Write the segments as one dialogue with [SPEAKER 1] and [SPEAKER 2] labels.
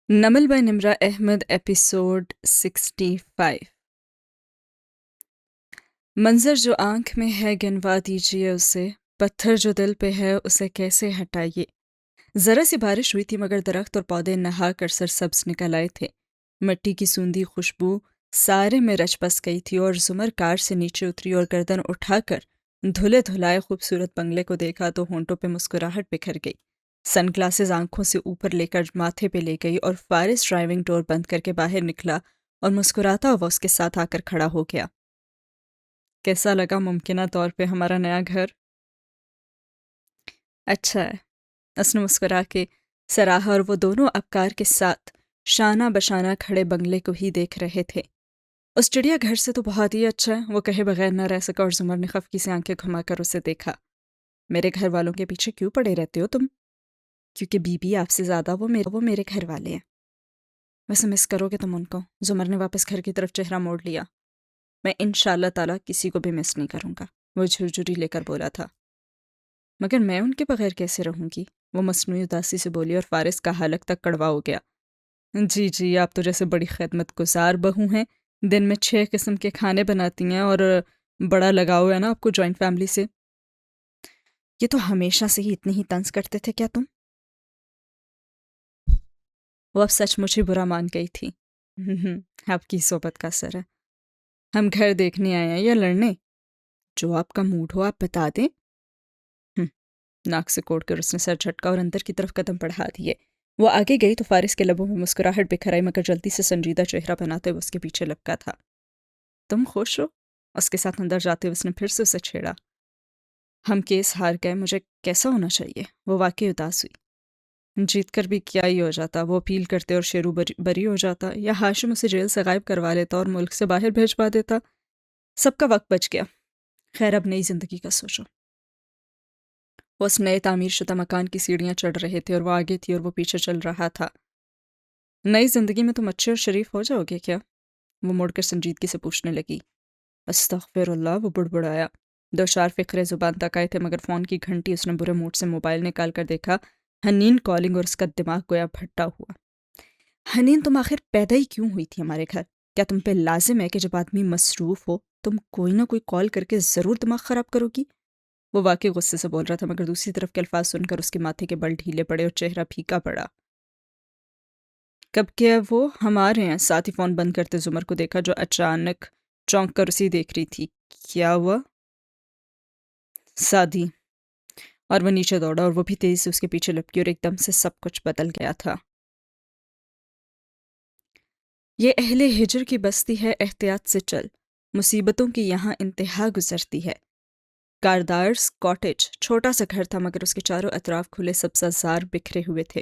[SPEAKER 1] Naml by Nimra Ahmed episode 65۔ منظر جو آنکھ میں ہے گنوا دیجیے اسے، پتھر جو دل پہ ہے اسے کیسے ہٹائیے۔ ذرا سی بارش ہوئی تھی مگر درخت اور پودے نہا کر سرسبز نکل آئے تھے۔ مٹی کی سوندھی خوشبو سارے میں رچ بس گئی تھی اور زمر کار سے نیچے اتری اور گردن اٹھا کر دھلے دھلائے خوبصورت بنگلے کو دیکھا تو ہونٹوں پہ مسکراہٹ بکھر گئی۔ سن گلاسز آنکھوں سے اوپر لے کر ماتھے پہ لے گئی اور فارس ڈرائیونگ ڈور بند کر کے باہر نکلا اور مسکراتا ہوا اس کے ساتھ آ کر کھڑا ہو گیا۔ کیسا لگا ممکنہ طور پہ ہمارا نیا گھر؟ اچھا ہے، اس نے مسکرا کے سراہا اور وہ دونوں ابکار کے ساتھ شانہ بشانہ کھڑے بنگلے کو ہی دیکھ رہے تھے۔ اس چڑیا گھر سے تو بہت ہی اچھا ہے، وہ کہے بغیر نہ رہ سکا اور زمر نے خفگی سے آنکھیں گھما کر اسے دیکھا۔ میرے گھر والوں کے پیچھے کیوں پڑے رہتے ہو تم؟ کیونکہ بی بی آپ سے زیادہ وہ میرے گھر والے ہیں۔ ویسے مس کرو گے تم ان کو؟ زمر نے واپس گھر کی طرف چہرہ موڑ لیا۔ میں انشاءاللہ تعالیٰ کسی کو بھی مس نہیں کروں گا، وہ جھرجھری لے کر بولا تھا۔ مگر میں ان کے بغیر کیسے رہوں گی؟ وہ مصنوعی اداسی سے بولی اور فارس کا حلق تک کڑوا ہو گیا۔ جی جی، آپ تو جیسے بڑی خدمت گزار بہو ہیں، دن میں 6 قسم کے کھانے بناتی ہیں اور بڑا لگاؤ ہے نا آپ کو جوائنٹ فیملی سے۔ یہ تو ہمیشہ سے ہی اتنے ہی طنز کرتے تھے کیا تم؟ وہ اب سچ مچ ہی برا مان گئی تھی۔ آپ کی صحبت کا اثر ہے۔ ہم گھر دیکھنے آئے ہیں یا لڑنے؟ جو آپ کا موڈ ہو آپ بتا دیں۔ ناک سے کوڑ کر اس نے سر جھٹکا اور اندر کی طرف قدم بڑھا دیے۔ وہ آگے گئی تو فارس کے لبوں میں مسکراہٹ بکھر آئی مگر جلدی سے سنجیدہ چہرہ بناتے ہوئے اس کے پیچھے لپکا تھا۔ تم خوش ہو؟ اس کے ساتھ اندر جاتے ہوئے اس نے پھر سے اسے چھیڑا۔ ہم کیس ہار گئے، مجھے کیسا ہونا چاہیے؟ وہ واقعی اداس ہوئی۔ جیت کر بھی کیا ہی ہو جاتا، وہ اپیل کرتے اور شیرو بری ہو جاتا، یا ہاشم اسے جیل سے غائب کروا لیتا اور ملک سے باہر بھیجوا دیتا۔ سب کا وقت بچ گیا، خیر اب نئی زندگی کا سوچو۔ وہ اس نئے تعمیر شدہ مکان کی سیڑھیاں چڑھ رہے تھے اور وہ آگے تھی اور وہ پیچھے چل رہا تھا۔ نئی زندگی میں تم اچھے اور شریف ہو جاؤ گے کیا؟ وہ مڑ کر سنجیدگی سے پوچھنے لگی۔ استغفر اللہ، وہ بڑبڑایا۔ 2-4 فقرے زبان تک آئے تھے مگر فون کی گھنٹی، اس نے برے موڈ سے موبائل نکال کر دیکھا۔ حنین کالنگ اور اس کا دماغ گویا پھٹا ہوا۔ حنین تم آخر پیدا ہی کیوں ہوئی تھی ہمارے گھر؟ کیا تم پہ لازم ہے کہ جب آدمی مصروف ہو تم کوئی نہ کوئی کال کر کے ضرور دماغ خراب کرو گی؟ وہ واقعی غصے سے بول رہا تھا مگر دوسری طرف کے الفاظ سن کر اس کے ماتھے کے بل ڈھیلے پڑے اور چہرہ پھیکا پڑا۔ کب کیا وہ ہم آ رہے ہیں؟ ساتھ ہی فون بند کرتے زمر کو دیکھا جو اچانک چونک کر اسی دیکھ رہی تھی۔ کیا ہوا؟ سادھی۔ اور وہ نیچے دوڑا اور وہ بھی تیزی سے اس کے پیچھے لپکی اور ایک دم سے سب کچھ بدل گیا تھا۔ یہ اہل ہجر کی بستی ہے، احتیاط سے چل، مصیبتوں کی یہاں انتہا گزرتی ہے۔ کاردارز کاٹیج چھوٹا سا گھر تھا مگر اس کے چاروں اطراف کھلے سبزہ زار بکھرے ہوئے تھے۔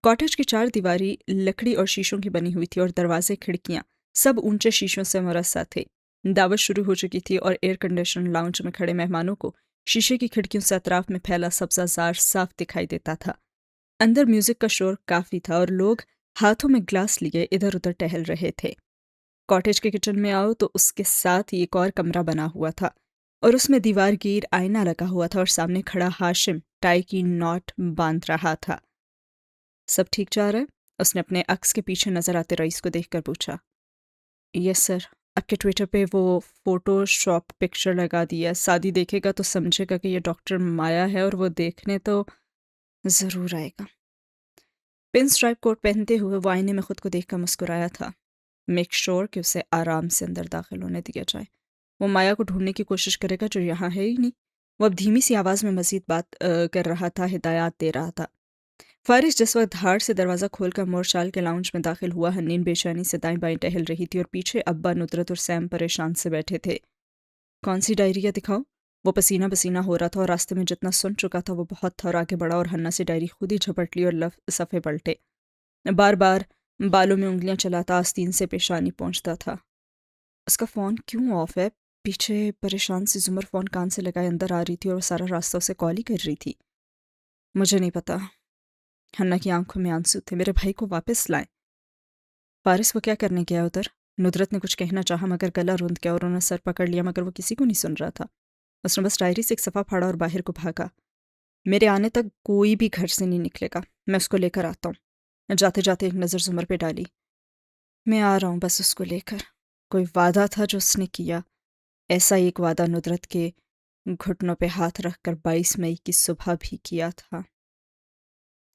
[SPEAKER 1] کاٹیج کی 4 دیواری لکڑی اور شیشوں کی بنی ہوئی تھی اور دروازے کھڑکیاں سب اونچے شیشوں سے مرصع تھے۔ دعوت شروع ہو چکی تھی اور ایئر کنڈیشن لاؤنج میں کھڑے مہمانوں کو شیشے کی کھڑکیوں سے اطراف میں پھیلا سبزہ زار صاف دکھائی دیتا تھا۔ اندر میوزک کا شور کافی تھا اور لوگ ہاتھوں میں گلاس لیے ادھر ادھر ٹہل رہے تھے۔ کاٹیج کے کچن میں آؤ تو اس کے ساتھ ہی ایک اور کمرہ بنا ہوا تھا اور اس میں دیوار گیر آئینہ لگا ہوا تھا اور سامنے کھڑا ہاشم ٹائی کی نوٹ باندھ رہا تھا۔ سب ٹھیک جا رہا ہے؟ اس نے اپنے عکس کے پیچھے نظر آتے رئیس کو دیکھ کر پوچھا۔ یس سر، آپ کے ٹویٹر پہ وہ فوٹو شاپ پکچر لگا دی ہے، سادی دیکھے گا تو سمجھے گا کہ یہ ڈاکٹر مایا ہے اور وہ دیکھنے تو ضرور آئے گا۔ پن سٹرائپ کوٹ پہنتے ہوئے وہ آئینے میں خود کو دیکھ کر مسکرایا تھا۔ میک شور کہ اسے آرام سے اندر داخل ہونے دیا جائے۔ وہ مایا کو ڈھونڈنے کی کوشش کرے گا جو یہاں ہے ہی نہیں۔ وہ اب دھیمی سی آواز میں مزید بات کر رہا تھا، ہدایات دے رہا تھا۔ فارس جس وقت دھاڑ سے دروازہ کھول کر مور شال کے لاؤنج میں داخل ہوا، حنین بے چینی سے دائیں بائیں ٹہل رہی تھی اور پیچھے ابا، ندرت اور سیم پریشان سے بیٹھے تھے۔ کون سی ڈائری ہے دکھاؤ؟ وہ پسینہ پسینہ ہو رہا تھا اور راستے میں جتنا سن چکا تھا وہ بہت تھا اور آگے بڑھا اور ہنہ سے ڈائری خود ہی جھپٹ لی اور صفحے پلٹے۔ بار بار بالوں میں انگلیاں چلاتا آستین سے پیشانی پہنچتا تھا۔ اس کا فون کیوں آف ہے؟ پیچھے پریشان سی زمر فون کان سے لگائے اندر آ رہی تھی اور سارا راستہ اسے کال ہی کر رہی تھی۔ مجھے نہیں پتا۔ ہنہ کی آنکھوں میں آنسو تھے۔ میرے بھائی کو واپس لائیں۔ فارس وہ کیا کرنے گیا ادھر؟ ندرت نے کچھ کہنا چاہا مگر گلا روند گیا اور انہوں نے سر پکڑ لیا مگر وہ کسی کو نہیں سن رہا تھا۔ اس نے بس ڈائری سے ایک صفحہ پھاڑا اور باہر کو بھاگا۔ میرے آنے تک کوئی بھی گھر سے نہیں نکلے گا، میں اس کو لے کر آتا ہوں۔ جاتے جاتے ایک نظر زمر پہ ڈالی۔ میں آ رہا ہوں بس اس کو لے کر۔ کوئی وعدہ تھا جو اس نے کیا، ایسا ہی ایک وعدہ ندرت کے گھٹنوں پہ ہاتھ رکھ کر 22 مئی کی صبح بھی کیا تھا۔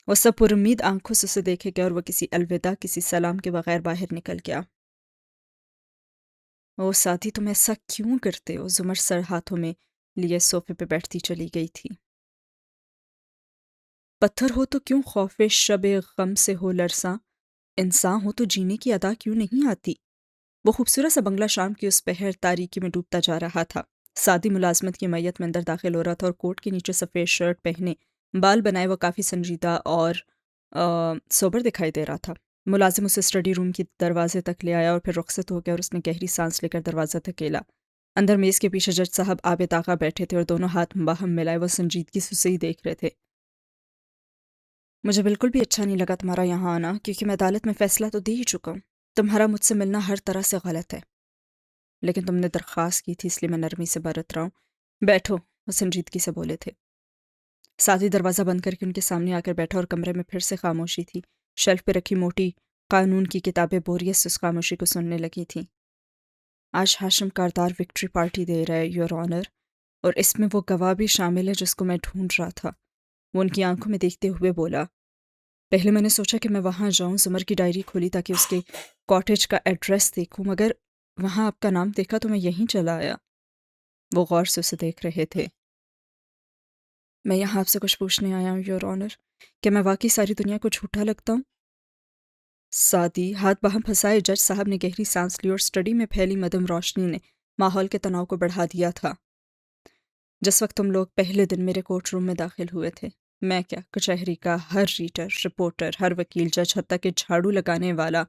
[SPEAKER 1] وہ سب پر امید آنکھوں سے اسے دیکھے گیا اور وہ کسی الوداع، کسی سلام کے بغیر باہر نکل گیا۔ او ساتھی، تم ایسا کیوں کرتے ہو؟ زمر سر ہاتھوں میں لیے صوفے پہ بیٹھتی چلی گئی تھی۔ پتھر ہو تو کیوں خوف شب غم سے ہو لرزاں، انسان ہو تو جینے کی ادا کیوں نہیں آتی؟ وہ خوبصورت سا بنگلہ شام کی اس پہر تاریکی میں ڈوبتا جا رہا تھا۔ سادی ملازمت کی میت میں اندر داخل ہو رہا تھا اور کوٹ کے نیچے سفید شرٹ پہنے، بال بنائے، وہ کافی سنجیدہ اور سوبر دکھائی دے رہا تھا۔ ملازم اسے اسٹڈی روم کی دروازے تک لے آیا اور پھر رخصت ہو گیا اور اس نے گہری سانس لے کر دروازہ دھکیلا۔ اندر میز کے پیچھے جج صاحب عابد آغا بیٹھے تھے اور دونوں ہاتھ باہم ملائے وہ سنجیدگی سے اسے ہی دیکھ رہے تھے۔ مجھے بالکل بھی اچھا نہیں لگا تمہارا یہاں آنا، کیونکہ میں عدالت میں فیصلہ تو دے ہی چکا ہوں۔ تمہارا مجھ سے ملنا ہر طرح سے غلط ہے، لیکن تم نے درخواست کی تھی اس لیے میں نرمی سے برت رہا ہوں۔ بیٹھو، وہ سنجیدگی سے بولے تھے۔ ساتھی دروازہ بند کر کے ان کے سامنے آ کر بیٹھا اور کمرے میں پھر سے خاموشی تھی۔ شیلف پہ رکھی موٹی قانون کی کتابیں بوریت سے اس خاموشی کو سننے لگی تھیں۔ آج ہاشم کاردار وکٹری پارٹی دے رہا ہے یور آنر، اور اس میں وہ گواہ بھی شامل ہے جس کو میں ڈھونڈ رہا تھا۔ وہ ان کی آنکھوں میں دیکھتے ہوئے بولا۔ پہلے میں نے سوچا کہ میں وہاں جاؤں، زمر کی ڈائری کھولی تاکہ اس کے کاٹیج کا ایڈریس دیکھوں، مگر وہاں آپ کا نام دیکھا تو میں یہیں چلا آیا۔ وہ غور سے اسے دیکھ رہے تھے۔ میں یہاں آپ سے کچھ پوچھنے آیا ہوں یور آنر، کہ میں واقعی ساری دنیا کو جھوٹا لگتا ہوں؟ سادی ہاتھ باہم پھنسائے جج صاحب نے گہری سانس لی اور اسٹڈی میں پھیلی مدم روشنی نے ماحول کے تناؤ کو بڑھا دیا تھا۔ جس وقت تم لوگ پہلے دن میرے کورٹ روم میں داخل ہوئے تھے، میں کیا، کچہری کا ہر ریڈر، رپورٹر، ہر وکیل، جج، حتیٰ کہ جھاڑو لگانے والا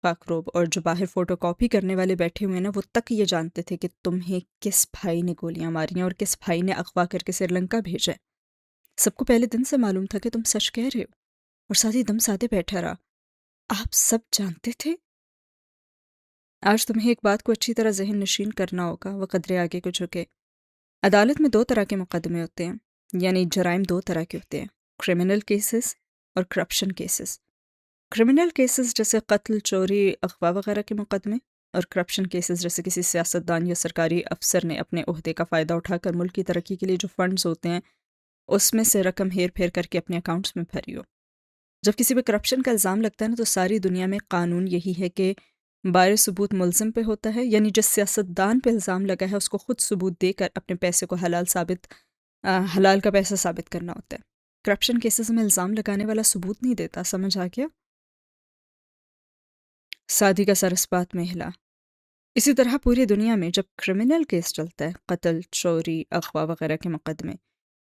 [SPEAKER 1] فاکروب اور جو باہر فوٹو کاپی کرنے والے بیٹھے ہوئے نا، وہ تک یہ جانتے تھے کہ تمہیں کس بھائی نے گولیاں ماری ہیں اور کس بھائی نے اغوا کر کے سری لنکا بھیجا ہے۔ سب کو پہلے دن سے معلوم تھا کہ تم سچ کہہ رہے ہو، اور ساتھ ہی دم سادے بیٹھا رہا۔ آپ سب جانتے تھے؟ آج تمہیں ایک بات کو اچھی طرح ذہن نشین کرنا ہوگا۔ وہ قدرے آگے کو جھکے۔ عدالت میں 2 طرح کے مقدمے ہوتے ہیں، یعنی جرائم 2 طرح کے ہوتے ہیں، کرمنل کیسز اور کرپشن کیسز۔ کرمنل کیسز جیسے قتل، چوری، اغوا وغیرہ کے مقدمے، اور کرپشن کیسز جیسے کسی سیاستدان یا سرکاری افسر نے اپنے عہدے کا فائدہ اٹھا کر ملک کی ترقی کے لیے جو فنڈز ہوتے ہیں اس میں سے رقم ہیر پھیر کر کے اپنے اکاؤنٹس میں بھری ہو۔ جب کسی پہ کرپشن کا الزام لگتا ہے نا، تو ساری دنیا میں قانون یہی ہے کہ بار ثبوت ملزم پہ ہوتا ہے، یعنی جس سیاستدان پہ الزام لگا ہے اس کو خود ثبوت دے کر اپنے پیسے کو حلال کا پیسہ ثابت کرنا ہوتا ہے۔ کرپشن کیسز میں الزام لگانے والا ثبوت نہیں دیتا، سمجھ آ گیا؟ سادی کا سر اس بات میں ہلا۔ اسی طرح پوری دنیا میں جب کرمنل کیس چلتا ہے، قتل، چوری، اغوا وغیرہ کے مقدمے،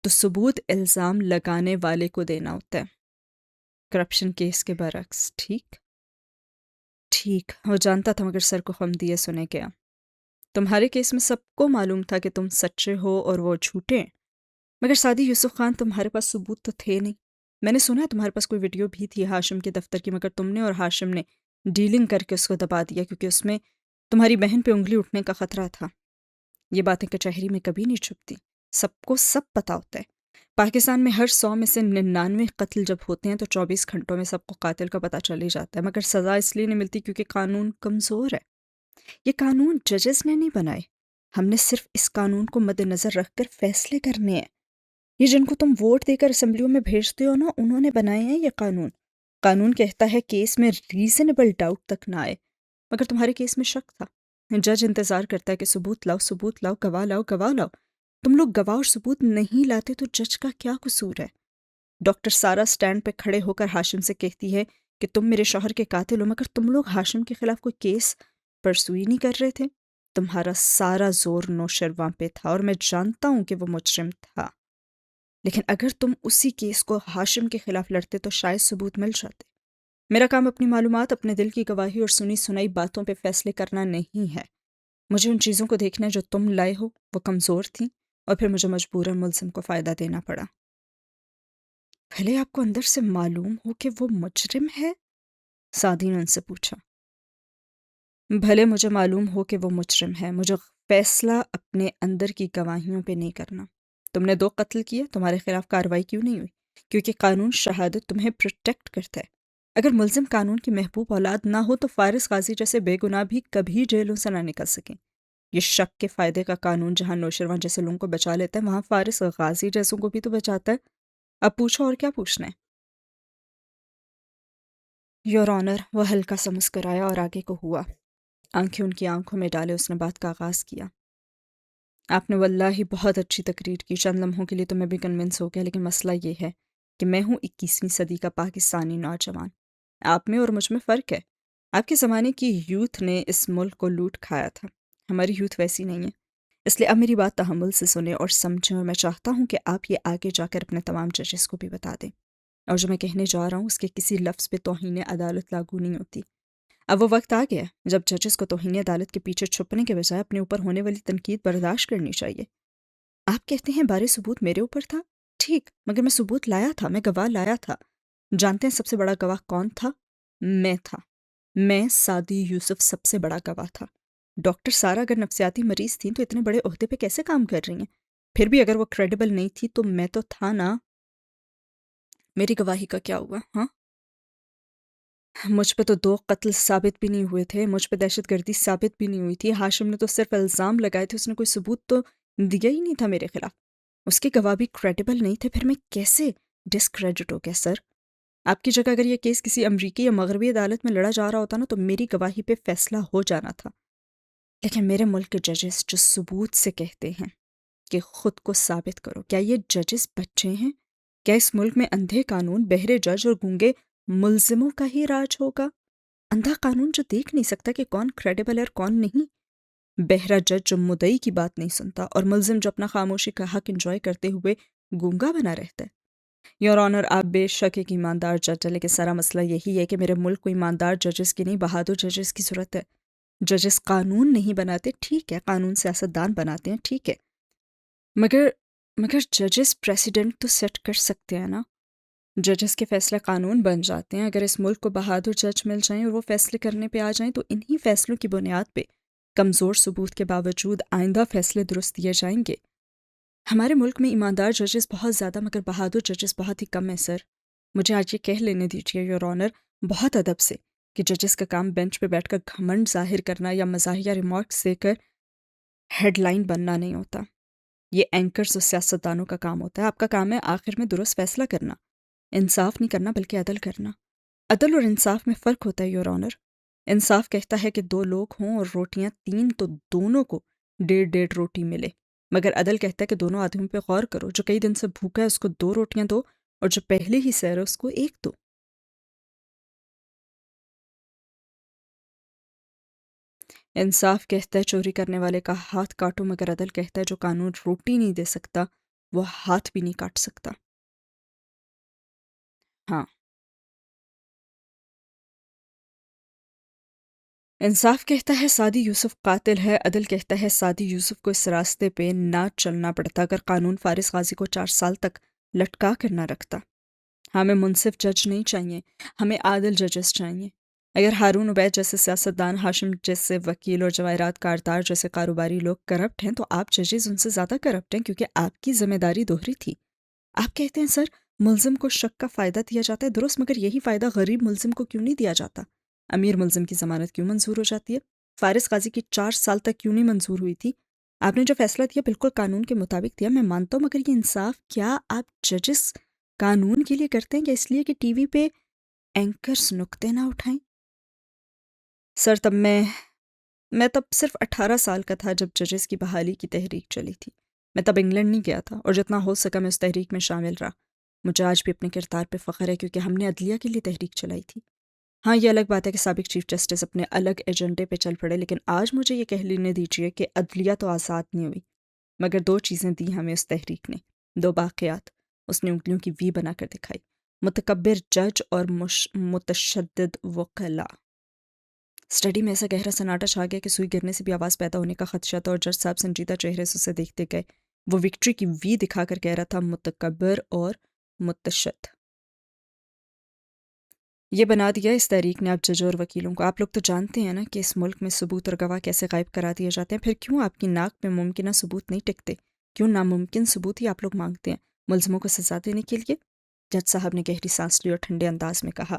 [SPEAKER 1] تو ثبوت الزام لگانے والے کو دینا ہوتا ہے، کرپشن کیس کے برعکس۔ ٹھیک ٹھیک، وہ جانتا تھا مگر سر کو خم دیے سنے گیا۔ تمہارے کیس میں سب کو معلوم تھا کہ تم سچے ہو اور وہ جھوٹے ہیں، مگر سادی یوسف خان تمہارے پاس ثبوت تو تھے نہیں۔ میں نے سنا ہے تمہارے پاس کوئی ویڈیو بھی تھی ہاشم کے دفتر کی، مگر تم نے اور ہاشم نے ڈیلنگ کر کے اس کو دبا دیا، کیونکہ اس میں تمہاری بہن پہ انگلی اٹھنے کا خطرہ تھا۔ یہ باتیں کچہری میں کبھی نہیں چھپتی، سب کو سب پتہ ہوتا ہے۔ پاکستان میں ہر 100 میں سے 99 قتل جب ہوتے ہیں تو 24 گھنٹوں میں سب کو قاتل کا پتہ چل ہی جاتا ہے، مگر سزا اس لیے نہیں ملتی کیونکہ قانون کمزور ہے۔ یہ قانون ججز نے نہیں بنائے، ہم نے صرف اس قانون کو مد نظر رکھ کر فیصلے کرنے ہیں۔ یہ جن کو تم ووٹ دے کر اسمبلیوں میں بھیجتے ہو نا، انہوں نے بنائے ہیں یہ قانون۔ قانون کہتا ہے کیس میں ریزنیبل ڈاؤٹ تک نہ آئے، مگر تمہارے کیس میں شک تھا۔ جج انتظار کرتا ہے کہ ثبوت لاؤ، ثبوت لاؤ، گواہ لاؤ، گواہ لاؤ۔ تم لوگ گواہ اور ثبوت نہیں لاتے تو جج کا کیا قصور ہے؟ ڈاکٹر سارا سٹینڈ پہ کھڑے ہو کر ہاشم سے کہتی ہے کہ تم میرے شوہر کے قاتل ہو، مگر تم لوگ ہاشم کے خلاف کوئی کیس پرسوئی نہیں کر رہے تھے۔ تمہارا سارا زور نوشرواں پہ تھا اور میں جانتا ہوں کہ وہ مجرم تھا، لیکن اگر تم اسی کیس کو ہاشم کے خلاف لڑتے تو شاید ثبوت مل جاتے۔ میرا کام اپنی معلومات، اپنے دل کی گواہی اور سنی سنائی باتوں پہ فیصلے کرنا نہیں ہے۔ مجھے ان چیزوں کو دیکھنا ہے جو تم لائے ہو، وہ کمزور تھیں اور پھر مجھے مجبوراً ملزم کو فائدہ دینا پڑا۔ بھلے آپ کو اندر سے معلوم ہو کہ وہ مجرم ہے؟ سادی نے ان سے پوچھا۔ بھلے مجھے معلوم ہو کہ وہ مجرم ہے، مجھے فیصلہ اپنے اندر کی گواہیوں پہ نہیں کرنا۔ تم نے 2 قتل کیے، تمہارے خلاف کارروائی کیوں نہیں ہوئی؟ کیونکہ قانون شہادت تمہیں پروٹیکٹ کرتا ہے۔ اگر ملزم قانون کی محبوب اولاد نہ ہو تو فارس غازی جیسے بے گناہ بھی کبھی جیلوں سے نہ نکل سکیں۔ یہ شک کے فائدے کا قانون جہاں نوشرواں جیسے لوگوں کو بچا لیتا ہے، وہاں فارس غازی جیسوں کو بھی تو بچاتا ہے۔ اب پوچھو اور کیا پوچھنا ہے؟ یور آنر، وہ ہلکا سا مسکرایا اور آگے کو ہوا۔ آنکھیں ان کی آنکھوں میں ڈالے اس نے بات کا آغاز کیا۔ آپ نے واللہ ہی بہت اچھی تقریر کی، چند لمحوں کے لیے تو میں بھی کنونس ہو گیا، لیکن مسئلہ یہ ہے کہ میں ہوں 21ویں صدی کا پاکستانی نوجوان۔ آپ میں اور مجھ میں فرق ہے۔ آپ کے زمانے کی یوتھ نے اس ملک کو لوٹ کھایا تھا، ہماری یوتھ ویسی نہیں ہے۔ اس لیے اب میری بات تحمل سے سنیں اور سمجھیں، اور میں چاہتا ہوں کہ آپ یہ آگے جا کر اپنے تمام ججز کو بھی بتا دیں، اور جو میں کہنے جا رہا ہوں اس کے کسی لفظ پہ توہین عدالت لاگو نہیں ہوتی۔ اب وہ وقت آ گیا جب ججز کو توہین عدالت کے پیچھے چھپنے کے بجائے اپنے اوپر ہونے والی تنقید برداشت کرنی چاہیے۔ آپ کہتے ہیں بارے ثبوت میرے اوپر تھا، ٹھیک، مگر میں ثبوت لایا تھا، میں گواہ لایا تھا۔ جانتے ہیں سب سے بڑا گواہ کون تھا؟ میں تھا۔ میں سعدی یوسف سب سے بڑا گواہ تھا۔ ڈاکٹر سارا اگر نفسیاتی مریض تھیں تو اتنے بڑے عہدے پہ کیسے کام کر رہی ہیں؟ پھر بھی اگر وہ کریڈیبل نہیں تھی تو میں تو تھا نا۔ میری گواہی کا کیا ہوا؟ ہاں، مجھ پہ تو 2 قتل ثابت بھی نہیں ہوئے تھے، مجھ پہ دہشت گردی ثابت بھی نہیں ہوئی تھی، ہاشم نے تو صرف الزام لگائے تھے، اس نے کوئی ثبوت تو دیا ہی نہیں تھا میرے خلاف۔ اس کے گواہ بھی کریڈیبل نہیں تھے، پھر میں کیسے ڈسکریڈٹ ہو گیا سر؟ آپ کی جگہ اگر یہ کیس کسی امریکی یا مغربی عدالت میں لڑا جا رہا ہوتا نا تو میری گواہی پہ فیصلہ ہو جانا تھا۔ لیکن میرے ملک کے ججز جو ثبوت سے کہتے ہیں کہ خود کو ثابت کرو، کیا یہ ججز بچے ہیں؟ کیا اس ملک میں اندھے قانون، بہرے جج اور گونگے ملزموں کا ہی راج ہوگا؟ اندھا قانون جو دیکھ نہیں سکتا کہ کون کریڈیبل ہے اور کون نہیں، بہرا جج جو مدعی کی بات نہیں سنتا، اور ملزم جو اپنا خاموشی کا حق انجوائے کرتے ہوئے گونگا بنا رہتا ہے۔ یور آنر، آپ بے شک ایک ایماندار جج ہے، لیکن سارا مسئلہ یہی ہے کہ میرے ملک کو ایماندار ججز کی نہیں، بہادر ججز کی ضرورت ہے۔ ججز قانون نہیں بناتے، ٹھیک ہے، قانون سیاستدان بناتے ہیں، ٹھیک ہے، مگر ججز پریسیڈنٹ تو سیٹ کر سکتے ہیں نا۔ ججز کے فیصلے قانون بن جاتے ہیں۔ اگر اس ملک کو بہادر جج مل جائیں اور وہ فیصلے کرنے پہ آ جائیں تو انہی فیصلوں کی بنیاد پہ کمزور ثبوت کے باوجود آئندہ فیصلے درست دیے جائیں گے۔ ہمارے ملک میں ایماندار ججز بہت زیادہ مگر بہادر ججز بہت ہی کم ہیں سر۔ مجھے آج یہ کہہ لینے دیجیے یور آنر، بہت ادب سے، کہ ججز کا کام بینچ پہ بیٹھ کر گھمنڈ ظاہر کرنا یا مزاحیہ ریمارکس دے کر ہیڈ لائن بننا نہیں ہوتا۔ یہ اینکرز اور سیاستدانوں کا کام ہوتا ہے۔ آپ کا کام ہے آخر میں درست فیصلہ کرنا، انصاف نہیں کرنا بلکہ عدل کرنا۔ عدل اور انصاف میں فرق ہوتا ہے یور آنر۔ انصاف کہتا ہے کہ 2 لوگ ہوں اور روٹیاں 3 تو دونوں کو 1.5 روٹی ملے، مگر عدل کہتا ہے کہ دونوں آدمیوں پہ غور کرو، جو کئی دن سے بھوکا ہے اس کو 2 روٹیاں دو، اور جو پہلے ہی سیر ہے اس کو 1 دو۔ انصاف کہتا ہے چوری کرنے والے کا ہاتھ کاٹو، مگر عدل کہتا ہے جو قانون روٹی نہیں دے سکتا وہ ہاتھ بھی نہیں کاٹ سکتا۔ ہاں، انصاف کہتا ہے سعدی یوسف قاتل ہے، عدل کہتا ہے سعدی یوسف کو اس راستے پہ نہ چلنا پڑتا اگر قانون فارس غازی کو 4 سال تک لٹکا کر نہ رکھتا۔ ہمیں منصف جج نہیں چاہیے، ہمیں عادل ججز چاہیے۔ اگر ہارون عبید جیسے سیاستدان، ہاشم جیسے وکیل اور جواہرات کاردار جیسے کاروباری لوگ کرپٹ ہیں تو آپ ججز ان سے زیادہ کرپٹ ہیں، کیونکہ آپ کی ذمہ داری دوہری تھی۔ آپ کہتے ہیں سر ملزم کو شک کا فائدہ دیا جاتا ہے، درست، مگر یہی فائدہ غریب ملزم کو کیوں نہیں دیا جاتا؟ امیر ملزم کی ضمانت کیوں منظور ہو جاتی ہے؟ فارس قاضی کی 4 سال تک کیوں نہیں منظور ہوئی تھی؟ آپ نے جو فیصلہ دیا بالکل قانون کے مطابق دیا، میں مانتا ہوں، مگر یہ انصاف کیا آپ ججز قانون کے لیے کرتے ہیں یا اس لیے کہ ٹی وی پہ اینکرز نکتے نہ اٹھائیں؟ سر میں تب صرف 18 سال کا تھا جب ججز کی بحالی کی تحریک چلی تھی۔ میں تب انگلینڈ نہیں گیا تھا اور جتنا ہو سکا میں اس تحریک میں شامل رہا۔ مجھے آج بھی اپنے کردار پہ فخر ہے کیونکہ ہم نے عدلیہ کے لیے تحریک چلائی تھی۔ ہاں، یہ الگ بات ہے کہ سابق چیف جسٹس اپنے الگ ایجنڈے پہ چل پڑے، لیکن آج مجھے یہ کہہ لینے دیجیے کہ عدلیہ تو آزاد نہیں ہوئی، مگر 2 چیزیں دی ہمیں اس تحریک نے، 2 واقعات اس نے انگلیوں کی وی بنا کر دکھائی: متکبر جج اور متشدد وکلاء۔ اسٹڈی میں ایسا گہرا سناٹا چھا گیا کہ سوئی گرنے سے بھی آواز پیدا ہونے کا خدشہ تھا، اور جج صاحب سنجیدہ چہرے سے اسے دیکھتے گئے۔ وہ وکٹری کی وی دکھا کر کہہ رہا تھا: متکبر اور متشدد۔ یہ بنا دیا اس تحریک نے آپ ججوں اور وکیلوں کو۔ آپ لوگ تو جانتے ہیں نا کہ اس ملک میں ثبوت اور گواہ کیسے غائب کرا دیے جاتے ہیں، پھر کیوں آپ کی ناک پہ ممکنہ ثبوت نہیں ٹکتے؟ کیوں ناممکن ثبوت ہی آپ لوگ مانگتے ہیں ملزموں کو سزا دینے کے لیے؟ جج صاحب نے گہری سانس لی اور ٹھنڈے انداز میں کہا: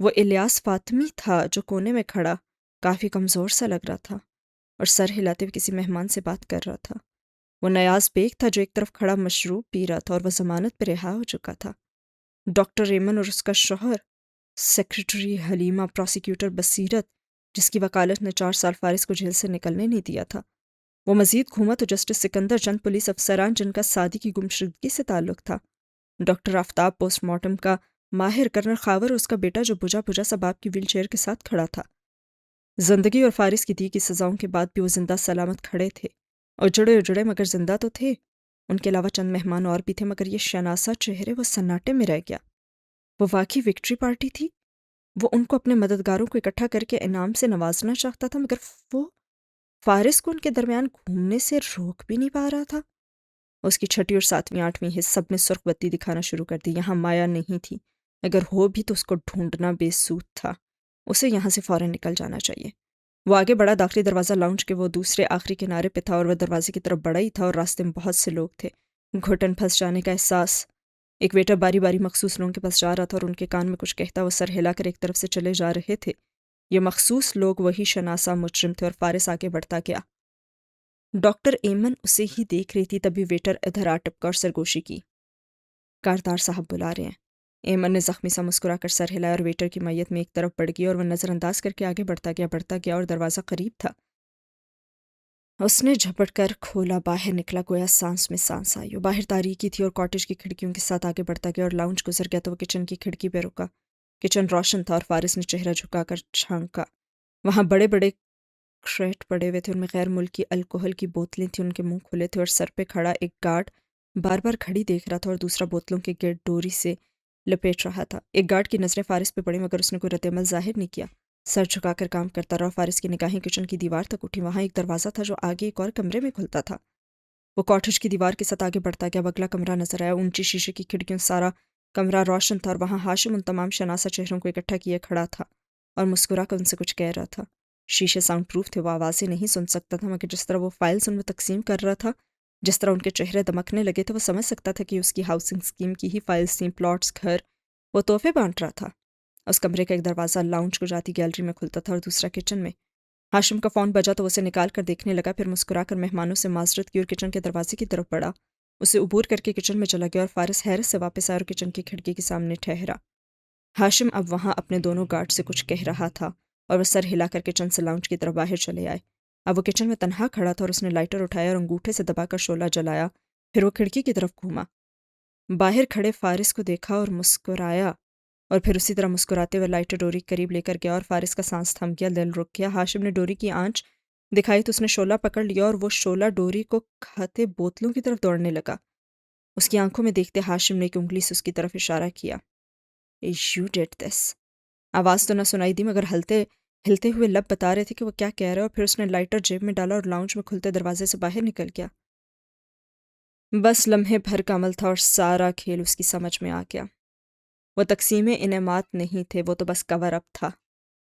[SPEAKER 1] وہ الیاس فاطمی تھا جو کونے میں کھڑا کافی کمزور سا لگ رہا تھا اور سر ہلاتے ہوئے کسی مہمان سے بات کر رہا تھا۔ وہ نیاز بیگ تھا جو ایک طرف کھڑا مشروب پی رہا تھا اور وہ ضمانت پہ رہا ہو چکا تھا۔ ڈاکٹر ایمن اور اس کا شوہر، سیکریٹری حلیمہ، پروسیکیوٹر بصیرت، جس کی وکالت نے 4 سال فارس کو جیل سے نکلنے نہیں دیا تھا۔ وہ مزید گھوما تو جسٹس سکندر، چند پولیس افسران جن کا سعدی کی گمشدگی سے تعلق تھا، ڈاکٹر آفتاب پوسٹ مارٹم کا ماہر، کرنل خاور اور اس کا بیٹا جو بجھا بجھا سا باپ کی ویل چیئر کے ساتھ کھڑا تھا۔ زندگی اور فارس کی دی کی سزاؤں کے بعد بھی وہ زندہ سلامت کھڑے تھے، اور جڑے مگر زندہ تو تھے۔ ان کے علاوہ چند مہمان اور بھی تھے، مگر یہ شناسا چہرے وہ سناٹے میں رہ گیا۔ وہ واقعی وکٹری پارٹی تھی؟ وہ ان کو اپنے مددگاروں کو اکٹھا کر کے انعام سے نوازنا چاہتا تھا، مگر وہ فارس کو ان کے درمیان گھومنے سے روک بھی نہیں پا رہا تھا۔ اس کی 6 اور 7 8ویں حص سب نے سرخ بتی دکھانا شروع کر دی۔ یہاں مایا نہیں تھی، اگر ہو بھی تو اس کو ڈھونڈنا بے سود تھا۔ اسے یہاں سے فوراً نکل جانا چاہیے۔ وہ آگے بڑھا، داخلی دروازہ لاؤنج کے وہ دوسرے آخری کنارے پہ تھا اور وہ دروازے کی طرف بڑا ہی تھا اور راستے میں بہت سے لوگ تھے۔ گھٹن پھنس جانے کا احساس۔ ایک ویٹر باری باری مخصوص لوگوں کے پاس جا رہا تھا اور ان کے کان میں کچھ کہتا وہ سر ہلا کر ایک طرف سے چلے جا رہے تھے۔ یہ مخصوص لوگ وہی شناسا مجرم تھے اور فارس آگے بڑھتا گیا۔ ڈاکٹر ایمن اسے ہی دیکھ رہی تھی، تبھی ویٹر ادھر آ ٹپکا اور سرگوشی کی۔ کاردار صاحب بلا رہے ہیں۔ ایمن نے زخمی سا مسکرا کر سر ہلایا اور ویٹر کی میت میں ایک طرف بڑھ گئی اور وہ نظر انداز کر کے آگے بڑھتا گیا اور دروازہ قریب تھا۔ اس نے جھپٹ کر کھولا، باہر نکلا، گویا سانس میں سانس آئی۔ باہر تاریکی تھی اور کاٹیج کی کھڑکیوں کے ساتھ آگے بڑھتا گیا اور لاؤنج گزر گیا تو وہ کچن کی کھڑکی پہ رکا۔ کچن روشن تھا اور فارس نے چہرہ جھکا کر چھانکا۔ وہاں بڑے بڑے کریٹ پڑے ہوئے تھے، ان میں غیر ملکی الکوہل کی بوتلیں تھیں، ان کے منہ کھلے تھے اور سر پہ کھڑا ایک گارڈ بار بار کھڑی دیکھ رہا تھا اور دوسرا بوتلوں کے گرد ڈوری سے لپیٹ رہا تھا۔ ایک گارڈ کی نظریں فارس پہ پڑی مگر اس نے کوئی رد عمل ظاہر نہیں کیا، سر جھکا کر کام کرتا رہا۔ فارس کی نگاہیں کچن کی دیوار تک اٹھی، وہاں ایک دروازہ تھا جو آگے ایک اور کمرے میں کھلتا تھا۔ وہ کاٹیج کی دیوار کے ساتھ آگے بڑھتا گیا، اگلا کمرہ نظر آیا، اونچی شیشے کی کھڑکیوں سے سارا کمرہ روشن تھا اور وہاں ہاشم ان تمام شناسا چہروں کو اکٹھا کیے کھڑا تھا اور مسکرا کر ان سے کچھ کہہ رہا تھا۔ شیشے ساؤنڈ پروف تھے، وہ آوازیں نہیں سن سکتا تھا، مگر جس طرح وہ فائلز ان میں تقسیم کر رہا تھا، جس طرح ان کے چہرے دمکنے لگے تھے، وہ سمجھ سکتا تھا کہ اس کی ہاؤسنگ اسکیم کی ہی فائلز تھیں، پلاٹس، گھر۔ وہ تحفے بانٹ رہا تھا۔ اس کمرے کا ایک دروازہ لاؤنج کو جاتی گیلری میں کھلتا تھا اور دوسرا کچن میں۔ ہاشم کا فون بجا تو وہ اسے نکال کر دیکھنے لگا، پھر مسکرا کر مہمانوں سے معذرت کی اور کچن کے دروازے کی طرف بڑھا۔ اسے عبور کر کے کچن میں چلا گیا اور فارس حیرت سے واپس آیا اور کچن کی کھڑکی کے سامنے ٹھہرا۔ ہاشم اب وہاں اپنے دونوں گارڈ سے کچھ کہہ رہا تھا اور وہ سر ہلا کر کچن سے لاؤنج کی طرف باہر چلے آئے۔ اب وہ کچن میں تنہا کھڑا تھا اور اس نے لائٹر اٹھایا اور انگوٹھے سے دبا کر شعلہ جلایا، پھر وہ کھڑکی کی طرف گھوما، باہر کھڑے فارس کو دیکھا اور مسکرایا، اور پھر اسی طرح مسکراتے ہوئے لائٹر ڈوری قریب لے کر گیا اور فارس کا سانس تھم گیا، دل رک گیا۔ ہاشم نے ڈوری کی آنچ دکھائی تو اس نے شعلہ پکڑ لیا اور وہ شعلہ ڈوری کو کھاتے بوتلوں کی طرف دوڑنے لگا۔ اس کی آنکھوں میں دیکھتے ہاشم نے ایک انگلی سے اس کی طرف اشارہ کیا۔ "You did this." آواز تو نہ سنائی دی مگر ہلتے ہوئے لب بتا رہے تھے کہ وہ کیا کہہ رہا ہے، اور پھر اس نے لائٹر جیب میں ڈالا اور لاؤنج میں کھلتے دروازے سے باہر نکل گیا۔ بس لمحے بھر کا عمل تھا اور سارا کھیل اس کی سمجھ میں آ گیا۔ وہ تقسیم انعامات نہیں تھے، وہ تو بس کور اپ تھا۔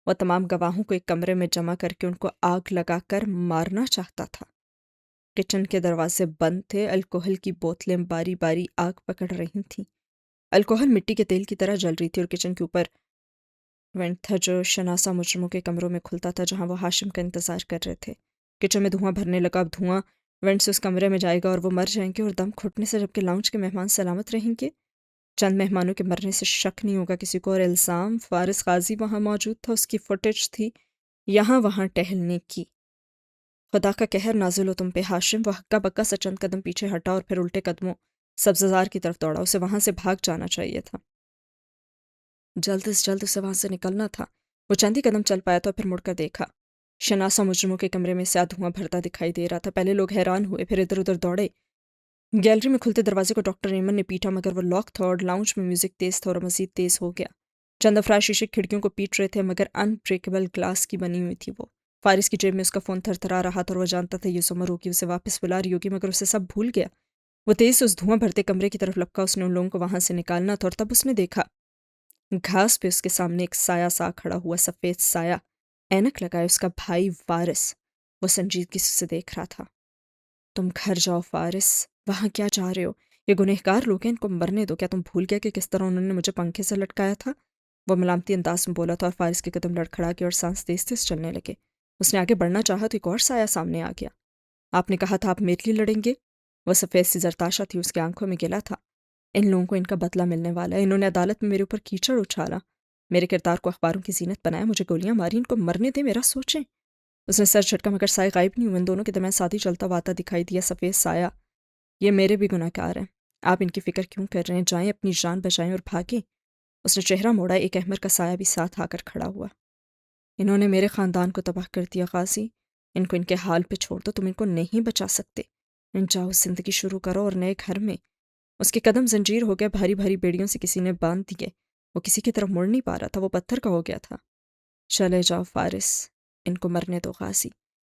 [SPEAKER 1] وہ تمام گواہوں کو ایک کمرے میں جمع کر کے ان کو آگ لگا کر مارنا چاہتا تھا۔ کچن کے دروازے بند تھے، الکوہل کی بوتلیں باری باری آگ پکڑ رہی تھیں۔ الکوہل مٹی کے تیل کی طرح جل رہی تھی اور کچن کے اوپر وینٹ تھا جو شناسا مجرموں کے کمروں میں کھلتا تھا جہاں وہ ہاشم کا انتظار کر رہے تھے۔ کچن میں دھواں بھرنے لگا، اب دھواں وینٹ سے اس کمرے میں جائے گا اور وہ مر جائیں گے اور دم گھٹنے سے، جبکہ لاؤنج کے مہمان سلامت رہیں گے۔ چند مہمانوں کے مرنے سے شک نہیں ہوگا کسی کو، اور الزام فارس غازی وہاں موجود تھا، اس کی فوٹیج تھی یہاں وہاں ٹہلنے کی۔ خدا کا قہر نازل ہو تم پہ ہاشم۔ وہ ہکا بکا سا چند قدم پیچھے ہٹا اور پھر الٹے قدموں سبززار کی طرف دوڑا۔ اسے وہاں سے بھاگ جانا چاہیے تھا، جلد از جلد اسے وہاں سے نکلنا تھا۔ وہ چند ہی قدم چل پایا تو پھر مڑ کر دیکھا، شناسا مجرموں کے کمرے میں سے دھواں بھرتا دکھائی دے رہا تھا۔ پہلے لوگ حیران ہوئے، پھر ادھر ادھر دوڑے۔ گیلری میں کھلتے دروازے کو ڈاکٹر ایمن نے پیٹا مگر وہ لاک تھا، اور لاؤنج میں میوزک تیز تھا اور مزید تیز ہو گیا۔ چند افراد شیشے کھڑکیوں کو پیٹ رہے تھے مگر ان بریکیبل گلاس کی بنی ہوئی تھی وہ۔ فارس کی جیب میں اس کا فون تھرتھرا رہا تھا اور وہ جانتا تھا یہ زمر ہوگی، اسے واپس بلا رہی ہوگی، مگر اسے سب بھول گیا۔ وہ تیز سے اس دھواں بھرتے کمرے کی طرف لپکا، اس نے ان لوگوں کو وہاں سے نکالنا تھا، اور تب اس نے دیکھا گھاس پہ اس کے سامنے ایک سایہ سا کھڑا ہوا، سفید سایہ، اینک لگائے، اس کا بھائی وارث۔ وہ سنجیدگی سے اسے دیکھ رہا تھا۔ تم گھر جاؤ فارس، وہاں کیا جا رہے ہو؟ یہ گنہگار لوگ ہیں، ان کو مرنے دو۔ کیا تم بھول گیا کہ کس طرح انہوں نے مجھے پنکھے سے لٹکایا تھا؟ وہ ملامتی انداز میں بولا تھا اور فارس کے قدم لڑکھڑا کے اور سانس تیز تیز چلنے لگے۔ اس نے آگے بڑھنا چاہا تو ایک اور سایہ سامنے آ گیا۔ آپ نے کہا تھا آپ میرے لیے لڑیں گے؟ وہ سفید سی زرتاشا تھی، اس کی آنکھوں میں گلا تھا۔ ان لوگوں کو ان کا بدلہ ملنے والا ہے، انہوں نے عدالت میں میرے اوپر کیچڑ اچھالا، میرے کردار کو اخباروں کی زینت بنایا، مجھے گولیاں ماری، ان کو مرنے دیں، میرا سوچیں۔ اس نے سر جھٹکا مگر سائے غائب نہیں ہوئے، ان دونوں کے درمیان ساتھ چلتا ہوا آتا دکھائی دیا سفید سایہ۔ یہ میرے بھی گناہ کار ہیں، آپ ان کی فکر کیوں کر رہے ہیں؟ جائیں اپنی جان بچائیں اور بھاگیں۔ اس نے چہرہ موڑا، ایک احمر کا سایہ بھی ساتھ آ کر کھڑا ہوا۔ انہوں نے میرے خاندان کو تباہ کر دیا غازی، ان کو ان کے حال پہ چھوڑ دو، تم ان کو نہیں بچا سکتے۔ جاؤ زندگی شروع کرو اور نئے گھر میں۔ اس کے قدم زنجیر ہو گیا، بھاری بھاری بیڑیوں سے کسی نے باندھ دیے، وہ کسی کی طرف مڑ نہیں پا رہا تھا، وہ پتھر کا ہو گیا تھا۔ چلے جاؤ فارس، ان کو مرنے دو غازی۔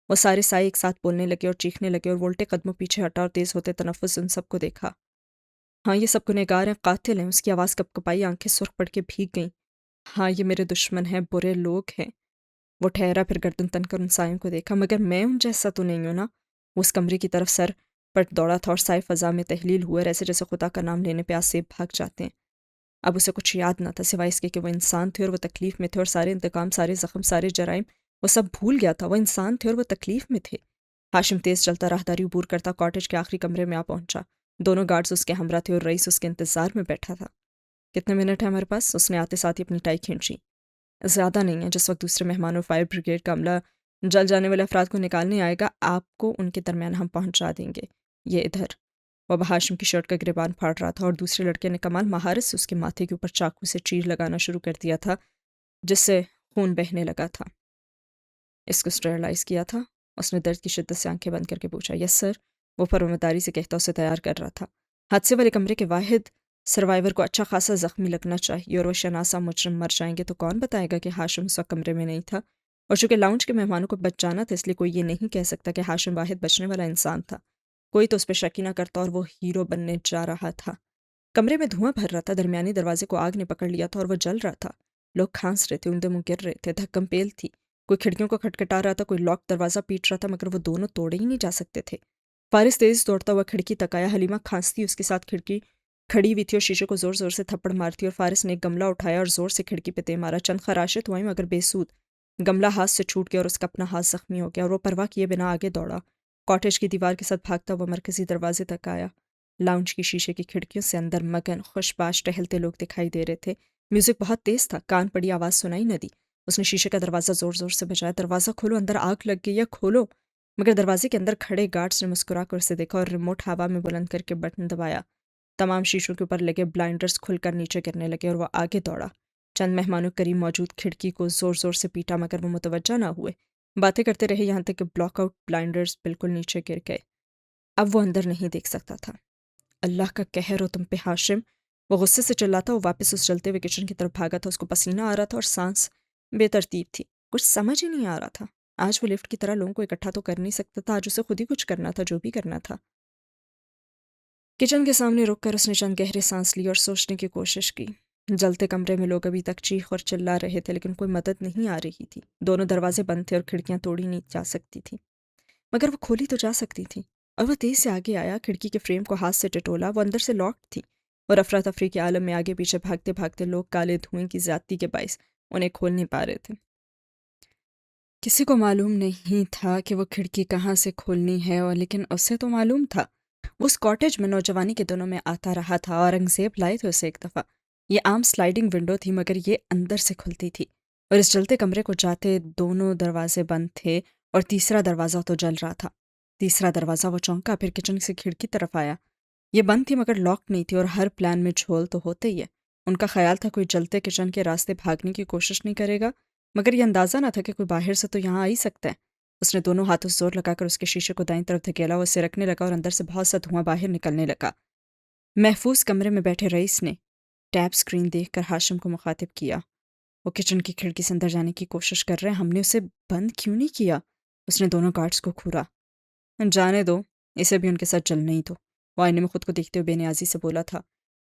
[SPEAKER 1] وہ سارے سائے ایک ساتھ بولنے لگے اور چیخنے لگے، اور وولٹے قدموں پیچھے ہٹا اور تیز ہوتے تنفس ان سب کو دیکھا۔ ہاں یہ سب گنہگار ہیں، قاتل ہیں۔ اس کی آواز کپ کپائی، آنکھیں سرخ پڑ کے بھیگ گئیں۔ ہاں یہ میرے دشمن ہیں، برے لوگ ہیں۔ وہ ٹھہرا، پھر گردن تن کر ان سایوں کو دیکھا۔ مگر میں ان جیسا تو نہیں ہوں نا؟ وہ اس کمرے کی طرف سر پٹ دوڑا تھا اور سائے فضا میں تحلیل ہوئے، ایسے جیسے خدا کا نام لینے پہ آسیب بھاگ جاتے ہیں۔ اب اسے کچھ یاد نہ تھا سوائے اس کے کہ وہ انسان تھے اور وہ تکلیف میں تھے، اور سارے انتقام، سارے زخم، سارے جرائم وہ سب بھول گیا تھا۔ وہ انسان تھے اور وہ تکلیف میں تھے۔ ہاشم تیز چلتا راہداری عبور کرتا کاٹیج کے آخری کمرے میں آ پہنچا۔ دونوں گارڈز اس کے ہمراہ تھے اور رئیس اس کے انتظار میں بیٹھا تھا۔ کتنے منٹ ہیں ہمارے پاس؟ اس نے آتے ساتھ ہی اپنی ٹائی کھینچی۔ زیادہ نہیں ہے، جس وقت دوسرے مہمانوں فائر بریگیڈ کا عملہ جل جانے والے افراد کو نکالنے آئے گا، آپ کو ان کے درمیان ہم پہنچا دیں گے۔ یہ ادھر۔ وہ ہاشم کی شرٹ کا گریبان پھاڑ رہا تھا اور دوسرے لڑکے نے کمال مہارت سے اس کے ماتھے کے اوپر چاقو سے چیر لگانا شروع کر دیا تھا، جس سے خون بہنے لگا تھا۔ اس کو اسٹیرلائز کیا تھا؟ اس نے درد کی شدت سے آنکھیں بند کر کے پوچھا۔ یس سر، وہ فرمانداری سے کہتا اسے تیار کر رہا تھا۔ حادثے والے کمرے کے واحد سروائیور کو اچھا خاصا زخمی لگنا چاہیے، اور وہ شناسہ مجرم مر جائیں گے تو کون بتائے گا کہ ہاشم اس وقت کمرے میں نہیں تھا؟ اور چونکہ لاؤنج کے مہمانوں کو بچ جانا تھا، اس لیے کوئی یہ نہیں کہہ سکتا کہ ہاشم واحد بچنے والا انسان تھا۔ کوئی تو اس پہ شک ہی نہ کرتا، اور وہ ہیرو بننے جا رہا تھا۔ کمرے میں دھواں بھر رہا تھا، درمیانی دروازے کو آگ نے پکڑ لیا تھا اور وہ جل رہا تھا۔ لوگ کھانس رہے تھے، اندے منہ گر رہے تھے، دھکم پیل تھی، کوئی کھڑکیوں کو کھٹکھٹا رہا تھا، کوئی لاک دروازہ پیٹ رہا تھا، مگر وہ دونوں توڑے ہی نہیں جا سکتے تھے۔ فارس تیز دوڑتا ہوا کھڑکی تک آیا، حلیمہ کھانستی اس کے ساتھ کھڑکی کھڑی ہوئی تھی اور شیشے کو زور زور سے تھپڑ مارتی، اور فارس نے ایک گملہ اٹھایا اور زور سے کھڑکی پہ دے مارا۔ چند خراشیں ہوئیں مگر بے سود، گملہ ہاتھ سے چھوٹ گیا اور اس کا اپنا ہاتھ زخمی ہو گیا، اور وہ پرواہ کیے بنا آگے دوڑا۔ کاٹیج کی دیوار کے ساتھ بھاگتا ہوا مرکزی دروازے تک آیا۔ لاؤنج کی شیشے کی کھڑکیوں سے اندر مگن خوش باش ٹہلتے لوگ دکھائی دے رہے تھے۔ میوزک بہت تیز تھا، کان پڑی آواز سنائی نہ دی۔ اس نے شیشے کا دروازہ زور زور سے بجایا۔ دروازہ کھولو، اندر آگ لگ گئی ہے، کھولو۔ مگر دروازے کے اندر کھڑے گارڈز نے مسکرا کر اسے دیکھا اور ریموٹ ہوا میں بلند کر کے بٹن دبایا۔ تمام شیشوں کے اوپر لگے بلائنڈرز کھل کر نیچے گرنے لگے اور وہ آگے دوڑا۔ چند مہمانوں قریب موجود کھڑکی کو زور زور سے پیٹا، مگر وہ متوجہ نہ ہوئے۔ باتیں کرتے رہے یہاں تک کہ بلاک آؤٹ بلائنڈرز بالکل نیچے گر گئے۔ اب وہ اندر نہیں دیکھ سکتا تھا۔ اللہ کا قہر ہو تم پہ ہاشم، وہ غصے سے چلاتا، وہ واپس اس جلتے ہوئے کچن کی طرف بھاگا تھا۔ اس کو پسینہ آ رہا تھا اور سانس بے ترتیب تھی، کچھ سمجھ ہی نہیں آ رہا تھا۔ آج وہ لفٹ کی طرح لوگوں کو اکٹھا تو کر نہیں سکتا تھا، آج اسے خود ہی کچھ کرنا تھا، جو بھی کرنا تھا۔ کچن کے سامنے رک کر اس نے چند گہرے سانس لی اور سوچنے کی کوشش کی۔ جلتے کمرے میں لوگ ابھی تک چیخ اور چلا رہے تھے، لیکن کوئی مدد نہیں آ رہی تھی۔ دونوں دروازے بند تھے اور کھڑکیاں توڑی نہیں جا سکتی تھی، مگر وہ کھولی تو جا سکتی تھی۔ اور وہ تیز سے آگے آیا، کھڑکی کے فریم کو ہاتھ سے ٹٹولا، وہ اندر سے لاکڈ تھی، اور افراتفری کے عالم میں آگے پیچھے بھاگتے بھاگتے لوگ کالے دھوئیں کی زیادتی کے باعث انہیں کھول نہیں پا رہے تھے۔ کسی کو معلوم نہیں تھا کہ وہ کھڑکی کہاں سے کھولنی ہے، اور لیکن اسے تو معلوم تھا۔ وہ اس کاٹیج میں نوجوانی کے دنوں میں آتا رہا تھا، اورنگزیب لائے تھے اسے ایک دفعہ۔ یہ عام سلائیڈنگ ونڈو تھی، مگر یہ اندر سے کھلتی تھی، اور اس جلتے کمرے کو جاتے دونوں دروازے بند تھے، اور تیسرا دروازہ تو جل رہا تھا۔ تیسرا دروازہ، وہ چونکا، پھر کچن سے کھڑکی طرف آیا۔ یہ بند تھی مگر لاک نہیں تھی، اور ہر پلان میں جھول تو ہوتے ہی ہے۔ ان کا خیال تھا کوئی جلتے کچن کے راستے بھاگنے کی کوشش نہیں کرے گا، مگر یہ اندازہ نہ تھا کہ کوئی باہر سے تو یہاں آ ہی سکتا ہے۔ اس نے دونوں ہاتھوں سے زور لگا کر اس کے شیشے کو دائیں طرف دھکیلا، وہ سرکنے لگا اور اندر سے بہت سا دھواں باہر نکلنے لگا۔ محفوظ کمرے میں بیٹھے رئیس نے ٹیب سکرین دیکھ کر ہاشم کو مخاطب کیا۔ وہ کچن کی کھڑکی سے اندر جانے کی کوشش کر رہے ہیں، ہم نے اسے بند کیوں نہیں کیا؟ اس نے دونوں گارڈز کو گھورا۔ جانے دو، اسے بھی ان کے ساتھ چلنا ہی تو، وہ آئینے میں خود کو دیکھتے ہوئے بے نیازی سے بولا تھا۔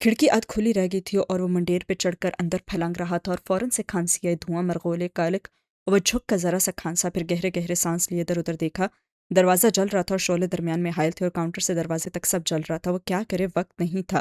[SPEAKER 1] کھڑکی ادھ کھلی رہ گئی تھی اور وہ منڈیر پہ چڑھ کر اندر پھلانگ رہا تھا، اور فوراً سے کھانسی آئی، دھواں، مرغولے، کالک، اور وہ جھک کر ذرا سا کھانسا، پھر گہرے گہرے سانس لیے ادھر ادھر دیکھا۔ دروازہ جل رہا تھا اور شعلے درمیان میں حائل تھے، اور کاؤنٹر سے دروازے تک سب جل رہا تھا۔ وہ کیا کرے، وقت نہیں تھا۔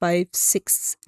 [SPEAKER 1] 5 6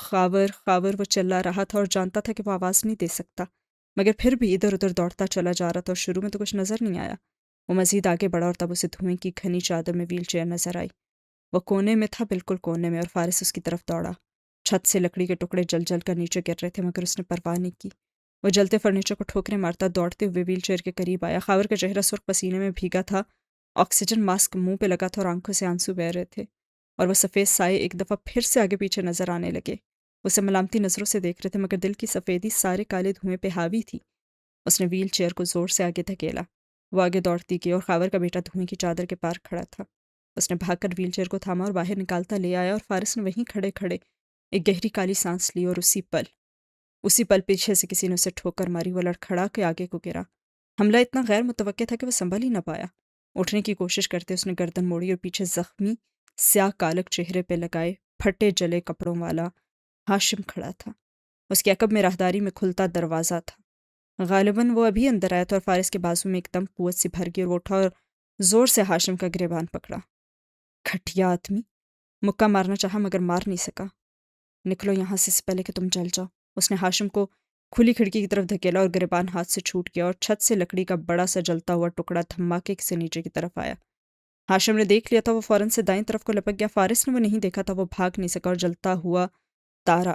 [SPEAKER 1] خاور خاور وہ چلا رہا تھا اور جانتا تھا کہ وہ آواز نہیں دے سکتا، مگر پھر بھی ادھر ادھر دوڑتا چلا جا رہا تھا اور شروع میں تو کچھ نظر نہیں آیا۔ وہ مزید آگے بڑھا اور تب اسے دھوئیں کی گھنی چادر میں ویل چیئر نظر آئی۔ وہ کونے میں تھا، بالکل کونے میں، اور فارس اس کی طرف دوڑا۔ چھت سے لکڑی کے ٹکڑے جل جل کر نیچے گر رہے تھے مگر اس نے پرواہ نہیں کی۔ وہ جلتے فرنیچر کو ٹھوکریں مارتا دوڑتے ہوئے ویل چیئر کے قریب آیا۔ خاور کا چہرہ سرخ پسینے میں بھیگا تھا، آکسیجن ماسک منہ پہ لگا تھا اور آنکھوں سے آنسو بہہ رہے تھے، اور وہ سفید سائے ایک دفعہ پھر سے آگے پیچھے نظر آنے لگے۔ اسے ملامتی نظروں سے دیکھ رہے تھے مگر دل کی سفیدی سارے کالے دھوئیں پہ حاوی تھی۔ اس نے ویل چیئر کو زور سے آگے دھکیلا۔ وہ آگے دوڑتی گئی اور خاور کا بیٹا دھوئیں کی چادر کے پار کھڑا تھا۔ اس نے بھاگ کر ویل چیئر کو تھاما اور باہر نکالتا لے آیا، اور فارس نے وہیں کھڑے کھڑے ایک گہری کالی سانس لی، اور اسی پل پیچھے سے کسی نے اسے ٹھوکر ماری۔ وہ لڑکھڑا کے آگے کو گرا۔ حملہ اتنا غیر متوقع تھا کہ وہ سنبھل ہی نہ پایا۔ اٹھنے کی کوشش کرتے اس نے گردن موڑی اور پیچھے زخمی سیاہ کالک چہرے پہ لگائے پھٹے جلے کپڑوں والا ہاشم کھڑا تھا۔ اس کے عقب میں راہداری میں کھلتا دروازہ تھا۔ غالباً وہ ابھی اندر آیا تھا، اور فارس کے بازو میں ایک دم قوت سی بھر گئی اور وہ اٹھا اور زور سے ہاشم کا گریبان پکڑا۔ گھٹیا آدمی، مکہ مارنا چاہا مگر مار نہیں سکا۔ نکلو یہاں سے پہلے کہ تم جل جاؤ۔ اس نے ہاشم کو کھلی کھڑکی کی طرف دھکیلا اور گریبان ہاتھ سے چھوٹ گیا، اور چھت سے لکڑی کا بڑا سا جلتا ہوا ٹکڑا دھماکے سے نیچے کی طرف آیا۔ ہاشم نے دیکھ لیا تھا، وہ فوراً سے دائیں طرف کو لپک گیا۔ فارس نے وہ نہیں دیکھا تھا، وہ بھاگ نہیں سکا اور جلتا ہوا تارا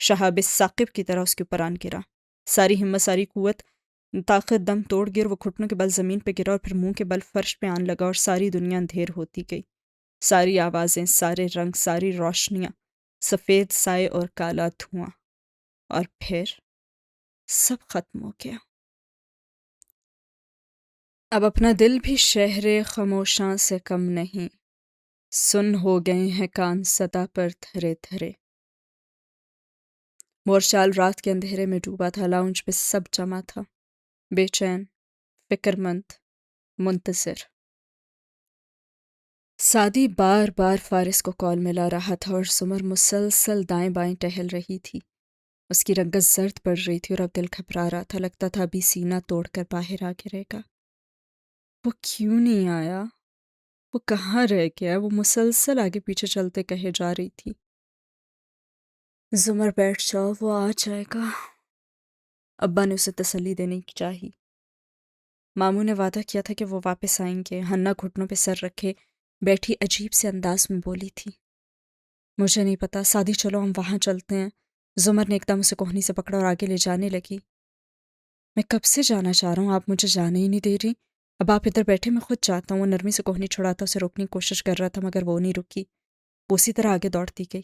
[SPEAKER 1] شہاب ثاقب کی طرح اس کے اوپر آن گرا۔ ساری ہمت، ساری قوت، طاقت دم توڑ گر وہ گھٹنوں کے بل زمین پہ گرا اور پھر منہ کے بل فرش پہ آن لگا، اور ساری دنیا اندھیر ہوتی گئی۔ ساری آوازیں، سارے رنگ، ساری روشنیاں، سفید سائے اور کالا دھواں، اور پھر سب ختم ہو گیا۔ اب اپنا دل بھی شہر خاموشاں سے کم نہیں، سن ہو گئے ہیں کان صدا پر دھرے دھرے۔ مورچال رات کے اندھیرے میں ڈوبا تھا، لاؤنج پہ سب جمع تھا، بے چین، فکر مند، منتظر۔ سعدی بار بار فارس کو کال ملا رہا تھا اور سمر مسلسل دائیں بائیں ٹہل رہی تھی۔ اس کی رنگت زرد پڑ رہی تھی اور اب دل گھبرا رہا تھا، لگتا تھا ابھی سینہ توڑ کر باہر آ گرے گا۔ وہ کیوں نہیں آیا؟ وہ کہاں رہ گیا؟ وہ مسلسل آگے پیچھے چلتے کہے جا رہی تھی۔ زمر بیٹھ جاؤ، وہ آ جائے گا۔ ابا نے اسے تسلی دینے کی چاہی۔ ماموں نے وعدہ کیا تھا کہ وہ واپس آئیں گے۔ ہنّا گھٹنوں پہ سر رکھے بیٹھی عجیب سے انداز میں بولی تھی، مجھے نہیں پتا، سادی چلو ہم وہاں چلتے ہیں۔ زمر نے ایک دم اسے کوہنی سے پکڑا اور آگے لے جانے لگی۔ میں کب سے جانا چاہ رہا ہوں، آپ مجھے جانے ہی نہیں دے رہی۔ اب آپ ادھر بیٹھے، میں خود جاتا ہوں۔ وہ نرمی سے کوہنی چھڑاتا اسے روکنے کی کوشش کر رہا تھا مگر وہ نہیں رکی۔ وہ اسی طرح آگے دوڑتی گئی۔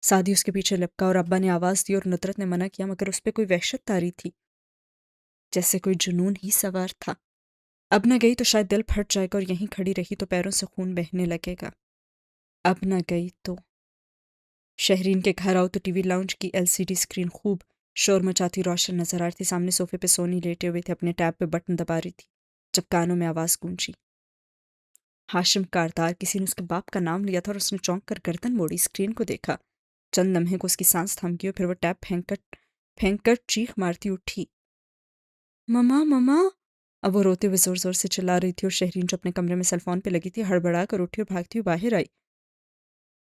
[SPEAKER 1] سادی اس کے پیچھے لپکا اور ابا نے آواز دی اور ندرت نے منع کیا مگر اس پہ کوئی وحشت طاری تھی، جیسے کوئی جنون ہی سوار تھا۔ اب نہ گئی تو شاید دل پھٹ جائے گا، اور یہیں کھڑی رہی تو پیروں سے خون بہنے لگے گا۔ اب نہ گئی تو شہرین کے گھر آؤ تو ٹی وی لاؤنج کی LCD اسکرین خوب شور مچاتی روشن نظر آ رہی تھی۔ سامنے صوفے پہ سونی لیٹے ہوئے تھے، اپنے ٹیب پہ بٹن دبا رہی تھی جب کانوں میں آواز گونجی، ہاشم کاردار۔ کسی نے اس کے باپ کا نام لیا تھا اور اس نے چونک کر گردن موڑی، اسکرین کو دیکھا۔ چند لمحے کو اس کی سانس تھم گئی اور پھر وہ ٹیب پھینک کر چیخ مارتی اٹھی، مما مما! اب وہ روتے ہوئے زور زور سے چلا رہی تھی اور شہرین جو اپنے کمرے میں سیل فون پہ لگی تھی ہڑبڑا کر اٹھی اور بھاگتی ہوئی باہر آئی۔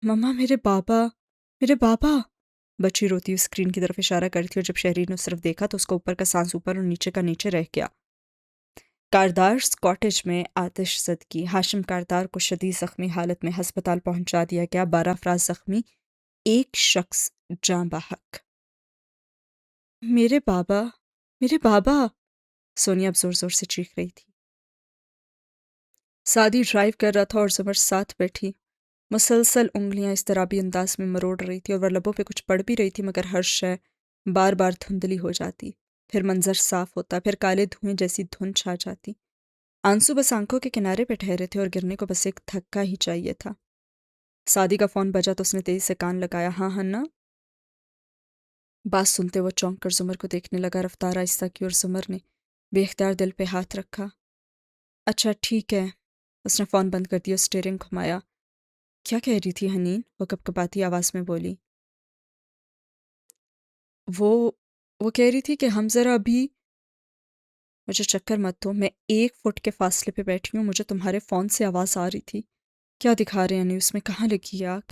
[SPEAKER 1] مما، میرے بابا، میرے بابا! بچی روتی ہوئی اسکرین کی طرف اشارہ کرتی اور جب شہرین نے اس طرف دیکھا تو اس کا اوپر کا سانس اوپر اور نیچے کا نیچے رہ گیا۔ کاردارز کاٹیج میں آتش زدگی۔ ہاشم کاردار کو شدید زخمی حالت میں ہسپتال پہنچا دیا گیا۔ 12 افراد زخمی، ایک شخص جاں بحق۔ میرے بابا، میرے بابا! سونیا اب زور زور سے چیخ رہی تھی۔ سعدی ڈرائیو کر رہا تھا اور زمر ساتھ بیٹھی مسلسل انگلیاں اضطرابی انداز میں مروڑ رہی تھی اور وہ لبوں پہ کچھ پڑھ بھی رہی تھی مگر ہر شے بار بار دھندلی ہو جاتی، پھر منظر صاف ہوتا، پھر کالے دھوئیں جیسی دھند چھا جاتی۔ آنسو بس آنکھوں کے کنارے پہ ٹھہرے تھے اور گرنے کو بس ایک دھکا ہی چاہیے تھا۔ سعدی کا فون بجا تو اس نے تیزی سے کان لگایا۔ ہاں ہنّا؟ بات سنتے وہ چونک کر زمر کو دیکھنے لگا، رفتار آہستہ کی اور زمر نے بے اختیار دل پہ ہاتھ رکھا۔ اچھا ٹھیک ہے۔ اس نے فون بند کر دیا، اسٹیئرنگ گھمایا۔ کیا کہہ رہی تھی حنین؟ وہ کپکپاتی آواز میں بولی۔ وہ کہہ رہی تھی کہ ہم ذرا ابھی… مجھے چکر مت دو، میں 1 فٹ کے فاصلے پہ بیٹھی ہوں، مجھے تمہارے فون سے آواز آ رہی تھی۔ کیا دکھا رہے ہیں نیوز میں؟ کہاں لگی ہے آگ؟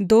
[SPEAKER 1] 2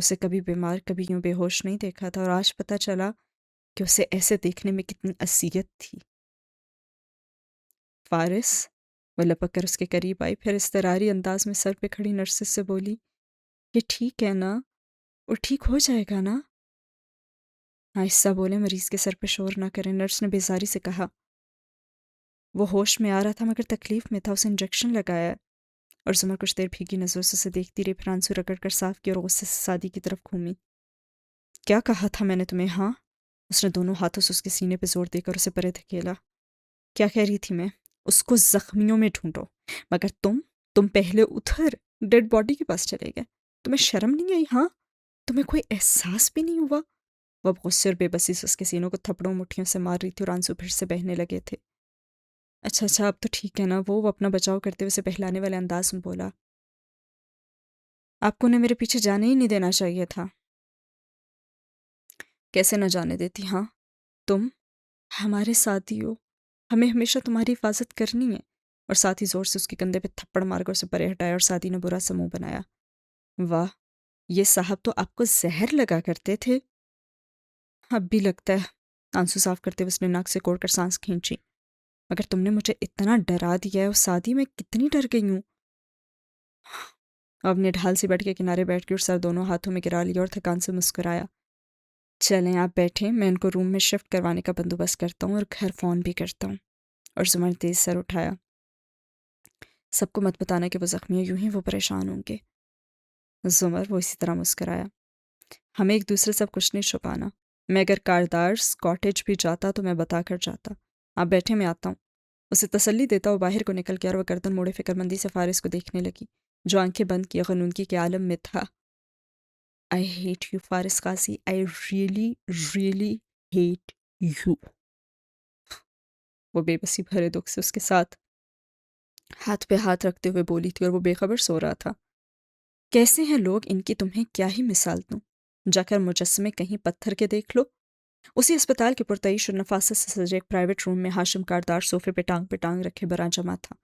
[SPEAKER 1] اسے کبھی بیمار کبھی یوں بے ہوش نہیں دیکھا تھا، اور آج پتہ چلا کہ اسے ایسے دیکھنے میں کتنی اذیت تھی۔ فارس، وہ لپک کر اس کے قریب آئی، پھر اضطراری انداز میں سر پہ کھڑی نرسز سے بولی، یہ ٹھیک ہے نا؟ وہ ٹھیک ہو جائے گا نا؟ آہستہ بولے، مریض کے سر پہ شور نہ کریں، نرس نے بیزاری سے کہا۔ وہ ہوش میں آ رہا تھا مگر تکلیف میں تھا، اسے انجیکشن لگایا ہے۔ اور زمر کچھ دیر بھیگی نظروں سے اسے دیکھتی رہی، پھر آنسو رگڑ کر صاف کی اور غصے سے سعدی کی طرف گھومی۔ کیا کہا تھا میں نے تمہیں؟ ہاں؟ اس نے دونوں ہاتھوں سے اس کے سینے پہ زور دے کر اسے پرے دھکیلا۔ کیا کہہ رہی تھی میں؟ اس کو زخمیوں میں ڈھونڈو، مگر تم پہلے ادھر ڈیڈ باڈی کے پاس چلے گئے۔ تمہیں شرم نہیں آئی؟ ہاں، تمہیں کوئی احساس بھی نہیں ہوا؟ وہ اب غصے اور بے بسی سے اس کے سینوں کو تھپڑوں مٹھیوں سے مار رہی تھی، اور آنسو پھر سے بہنے لگے تھے۔ اچھا اب تو ٹھیک ہے نا؟ وہ اپنا بچاؤ کرتے ہوئے اسے بہلانے والے انداز میں بولا۔ آپ کو انہیں میرے پیچھے جانے ہی نہیں دینا چاہیے تھا۔ کیسے نہ جانے دیتی؟ ہاں، تم ہمارے ساتھی ہو، ہمیں ہمیشہ تمہاری حفاظت کرنی ہے۔ اور ساتھ ہی زور سے اس کے کندھے پہ تھپڑ مار کر اسے پرے ہٹایا، اور سعدی نے برا سا منہ بنایا۔ واہ، یہ صاحب تو آپ کو زہر لگا کرتے تھے۔ اب بھی لگتا ہے، آنسو صاف کرتے ہوئے اس نے ناک سے کوڑ کر سانس کھینچی۔ مگر تم نے مجھے اتنا ڈرا دیا ہے، اور سعدی میں کتنی ڈر گئی ہوں۔ اب نے ڈھال سے بیٹھ کے کنارے بیٹھ کے اور سر دونوں ہاتھوں میں گرا لیا اور تھکان سے مسکرایا۔ چلیں آپ بیٹھیں، میں ان کو روم میں شفٹ کروانے کا بندوبست کرتا ہوں، اور گھر فون بھی کرتا ہوں۔ اور زمر نے تیز سر اٹھایا۔ سب کو مت بتانا کہ وہ زخمی ہے، یوں ہی وہ پریشان ہوں گے۔ زمر، وہ اسی طرح مسکرایا۔ ہمیں ایک دوسرے سے اب کچھ نہیں چھپانا۔ میں اگر کاردارز کاٹیج بھی جاتا تو میں بتا کر جاتا۔ آپ بیٹھے، میں آتا ہوں۔ اسے تسلی دیتا وہ باہر کو نکل گیا، اور وہ گردن موڑے فکر مندی سے فارس کو دیکھنے لگی، جو آنکھیں بند کیے غنودگی کے عالم میں تھا۔ I hate you فارس قاضی، I really really hate you۔ وہ بے بسی بھرے دکھ سے اس کے ساتھ ہاتھ پہ ہاتھ رکھتے ہوئے بولی تھی، اور وہ بے خبر سو رہا تھا۔ کیسے ہیں لوگ، ان کی تمہیں کیا ہی مثال دوں؟ جا کر مجسمے کہیں پتھر کے دیکھ لو۔ اسی اسپتال کے پرتعیش اور نفاست سے سجے ایک پرائیویٹ روم میں ہاشم کاردار صوفے پہ ٹانگ رکھے براں جمع تھا۔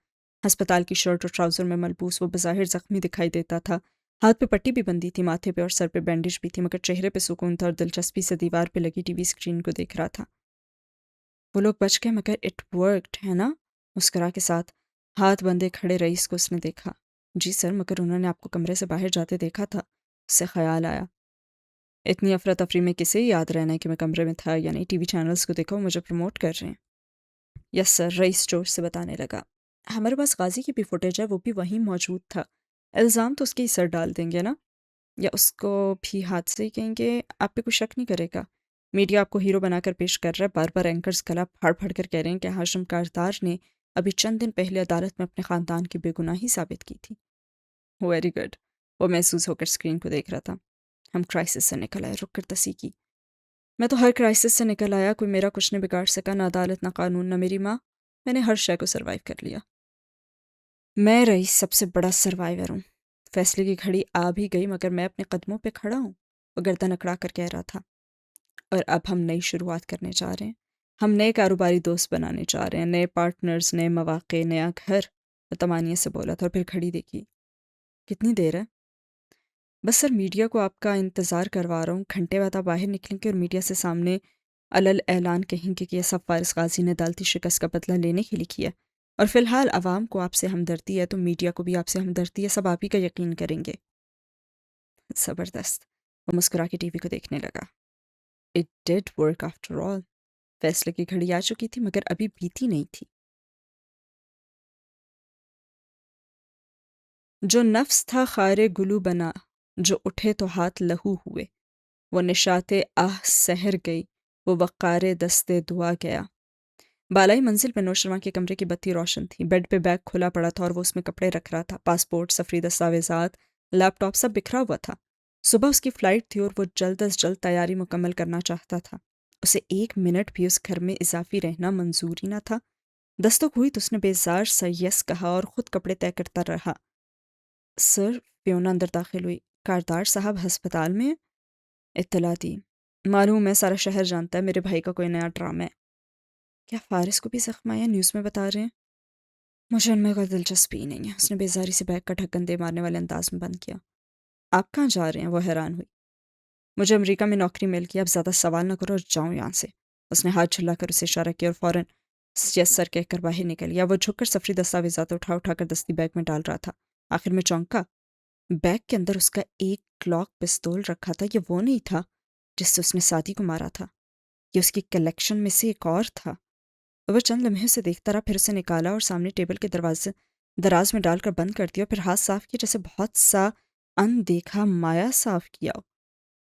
[SPEAKER 1] ہسپتال کی شرٹ اور ٹراؤزر میں ملبوس وہ بظاہر زخمی دکھائی دیتا تھا۔ ہاتھ پہ پٹی بھی بندی تھی، ماتھے پہ اور سر پہ بینڈیج بھی تھی، مگر چہرے پہ سکون تھا، اور دلچسپی سے دیوار پہ لگی ٹی وی اسکرین کو دیکھ رہا تھا۔ وہ لوگ بچ گئے، مگر اٹ ورکڈ ہے نا؟ مسکرا کے ساتھ ہاتھ بندے کھڑے رئیس کو اس نے دیکھا۔ جی سر، مگر انہوں نے آپ کو کمرے سے باہر جاتے دیکھا تھا۔ اس سے خیال آیا، اتنی افراتفری میں کسے یاد رہنا ہے کہ میں کمرے میں تھا یا نہیں؟ ٹی وی چینلز کو دیکھو، مجھے پروموٹ کر رہے ہیں۔ یس سر، رئیس جوش سے بتانے لگا۔ ہمارے پاس غازی کی بھی فوٹیج ہے، وہ بھی وہیں موجود تھا۔ الزام تو اس کے ہی سر ڈال دیں گے نا، یا اس کو بھی ہاتھ سے ہی کہیں گے۔ آپ پہ کوئی شک نہیں کرے گا۔ میڈیا آپ کو ہیرو بنا کر پیش کر رہا ہے، بار بار اینکرز گلا پھاڑ پھاڑ کر کہہ رہے ہیں کہ ہاشم کاردار نے ابھی چند دن پہلے عدالت میں اپنے خاندان کی بے گناہی ثابت کی تھی۔ ویری گڈ، وہ محسوس ہو کر اسکرین کو دیکھ رہا تھا۔ ہم کرائسس سے نکل آئے، رک کر تسی کی۔ میں تو ہر کرائسس سے نکل آیا، کوئی میرا کچھ نہیں بگاڑ سکا، نہ عدالت، نہ قانون، نہ میری ماں۔ میں نے ہر شے کو سروائیو کر لیا۔ میں رئیس سب سے بڑا سروائیور ہوں۔ فیصلے کی گھڑی آ بھی گئی، مگر میں اپنے قدموں پہ کھڑا ہوں، وہ گردن اکڑا کر کہہ رہا تھا۔ اور اب ہم نئی شروعات کرنے جا رہے ہیں۔ ہم نئے کاروباری دوست بنانے جا رہے ہیں، نئے پارٹنرز، نئے مواقع، نیا گھر۔ وہ تمانیت سے بولا تھا، اور پھر گھڑی دیکھی۔ کتنی دیر ہے؟ بس سر، میڈیا کو آپ کا انتظار کروا رہا ہوں، گھنٹے بعد آپ باہر نکلیں گے اور میڈیا سے سامنے علل اعلان کہیں گے کہ یہ سب فارس غازی نے عدالتی شکست کا بدلہ لینے کے لیے کیا ہے، اور فی الحال عوام کو آپ سے ہمدردی ہے، تو میڈیا کو بھی آپ سے ہمدردی ہے، سب آپ ہی کا یقین کریں گے۔ زبردست، وہ مسکرا کے ٹی وی کو دیکھنے لگا۔ It did work after all۔ فیصلے کی گھڑی آ چکی تھی، مگر ابھی بیتی نہیں تھی۔ جو نفس تھا خار گلو بنا، جو اٹھے تو ہاتھ لہو ہوئے، وہ نشاط آہ سحر گئی، وہ وقار دست دعا گیا۔ بالائی منزل میں نوشرواں کے کمرے کی بتی روشن تھی، بیڈ پہ بیگ کھلا پڑا تھا اور وہ اس میں کپڑے رکھ رہا تھا، پاسپورٹ، سفری دستاویزات، لیپ ٹاپ سب بکھرا ہوا تھا۔ صبح اس کی فلائٹ تھی اور وہ جلد از جلد تیاری مکمل کرنا چاہتا تھا۔ اسے 1 منٹ بھی اس گھر میں اضافی رہنا منظور ہی نہ تھا۔ دستک ہوئی تو اس نے بیزار سا یس کہا اور خود کپڑے طے کرتا رہا۔ سر، پیونہ اندر داخل ہوئی۔ کاردار صاحب ہسپتال میں؟ اطلاع دی۔ معلوم ہے، سارا شہر جانتا ہے میرے بھائی کا کوئی نیا ڈرامہ ہے۔ کیا فارس کو بھی زخم آیا؟ نیوز میں بتا رہے ہیں۔ مجھے ان میں کوئی دلچسپی نہیں ہے۔ اس نے بیزاری سے بیگ کا ڈھکن دے مارنے والے انداز میں بند کیا۔ آپ کہاں جا رہے ہیں؟ وہ حیران ہوئی۔ مجھے امریکہ میں نوکری مل گئی، اب زیادہ سوال نہ کرو اور جاؤں یہاں سے۔ اس نے ہاتھ جھلا کر اسے اشارہ کیا اور فوراً یس سر کہہ کر باہر نکل گیا۔ وہ جھک کر سفری دستاویزات اٹھا اٹھا کر دستی بیگ میں ڈال رہا تھا۔ آخر میں چونکا۔ بیگ کے اندر اس کا ایک کلاک پستول رکھا تھا۔ یہ وہ نہیں تھا جس سے اس نے سادی کو مارا تھا، یہ اس کی کلیکشن میں سے ایک اور تھا۔ وہ چند لمحے اسے دیکھتا رہا، پھر اسے نکالا اور سامنے ٹیبل کے دراز میں ڈال کر بند کر دیا، پھر ہاتھ صاف کیا جیسے بہت سا اندیکھا مایا صاف کیا ہو۔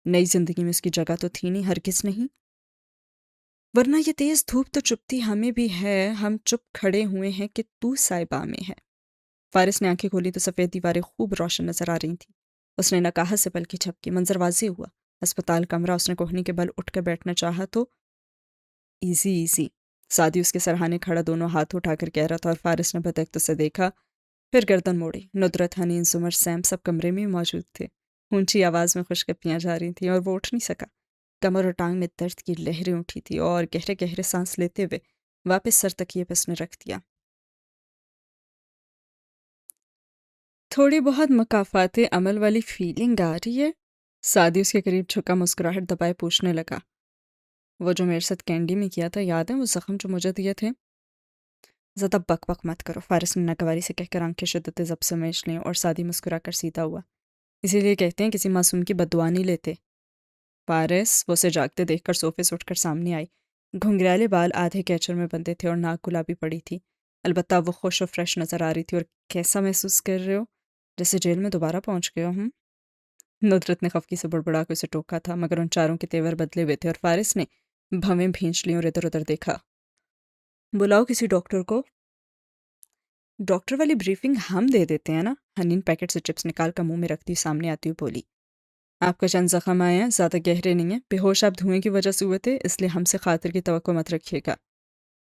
[SPEAKER 1] نئی زندگی میں اس کی جگہ تو تھی نہیں، ہرگز نہیں، ورنہ یہ تیز دھوپ تو چپتی ہمیں بھی ہے، ہم چپ کھڑے ہوئے ہیں کہ تو صاحبہ میں ہے۔ فارس نے آنکھیں کھولی تو سفید دیواریں خوب روشن نظر آ رہی تھیں۔ اس نے نکاہت سے پلکیں جھپکی، منظر واضح ہوا۔ ہسپتال کمرہ، اس نے کوہنی کے بل اٹھ کر بیٹھنا چاہا تو ایزی ایزی، سادی اس کے سرہانے کھڑا دونوں ہاتھ اٹھا کر کہہ رہا تھا، اور فارس نے بدقت سے دیکھا، پھر گردن موڑی۔ ندرت، حنین، زمر، سیم سب کمرے میں موجود تھے۔ اونچی آواز میں خوشگپیاں جا رہی تھیں اور وہ اٹھ نہیں سکا۔ کمر اور ٹانگ میں درد کی لہریں اٹھی تھی اور گہرے گہرے سانس لیتے ہوئے واپس سر تکیے پہ اس نے رکھ دیا۔ تھوڑی بہت مکافات عمل والی فیلنگ آ رہی ہے؟ سادی اس کے قریب جھکا، مسکراہٹ دبائے پوچھنے لگا، وہ جو میرے ساتھ کینڈی میں کیا تھا یاد ہے؟ وہ زخم جو مجھے دیے تھے؟ زیادہ بک بک مت کرو، فارس نے ناگواری سے کہہ کر آنکھیں شدت ضبط سمیٹ لیں اور سادی مسکرا کر سیدھا ہوا۔ اسی لیے کہتے ہیں کسی معصوم کی بد دعا نہیں لیتے۔ فارس وہ اسے جاگتے دیکھ کر صوفے سے اٹھ کر سامنے آئی۔ گھنگریالے بال آدھے کیچر میں بندھے تھے اور ناک گلابی پڑی تھی، البتہ وہ خوش و فریش نظر آ رہی تھی۔ اور کیسا محسوس کر رہے ہو؟ جیسے جیل میں دوبارہ پہنچ گئے ہو ہم؟ ندرت نے خفکی سے بڑبڑا کے اسے ٹوکا تھا، مگر ان چاروں کے تیور بدلے ہوئے تھے اور فارس نے بھویں بھینچ لیں اور ادھر ادھر دیکھا۔ بلاؤ کسی ڈاکٹر کو۔ ڈاکٹر والی بریفنگ ہم دے دیتے ہیں نا، حنین پیکٹ سے چپس نکال کر منہ میں رکھتی سامنے آتی ہوئی بولی۔ آپ کا چند زخم آئے ہیں، زیادہ گہرے نہیں ہیں، بے ہوش آپ دھوئیں کی وجہ سے ہوئے تھے، اس لیے ہم سے خاطر کی توقع مت رکھیے گا،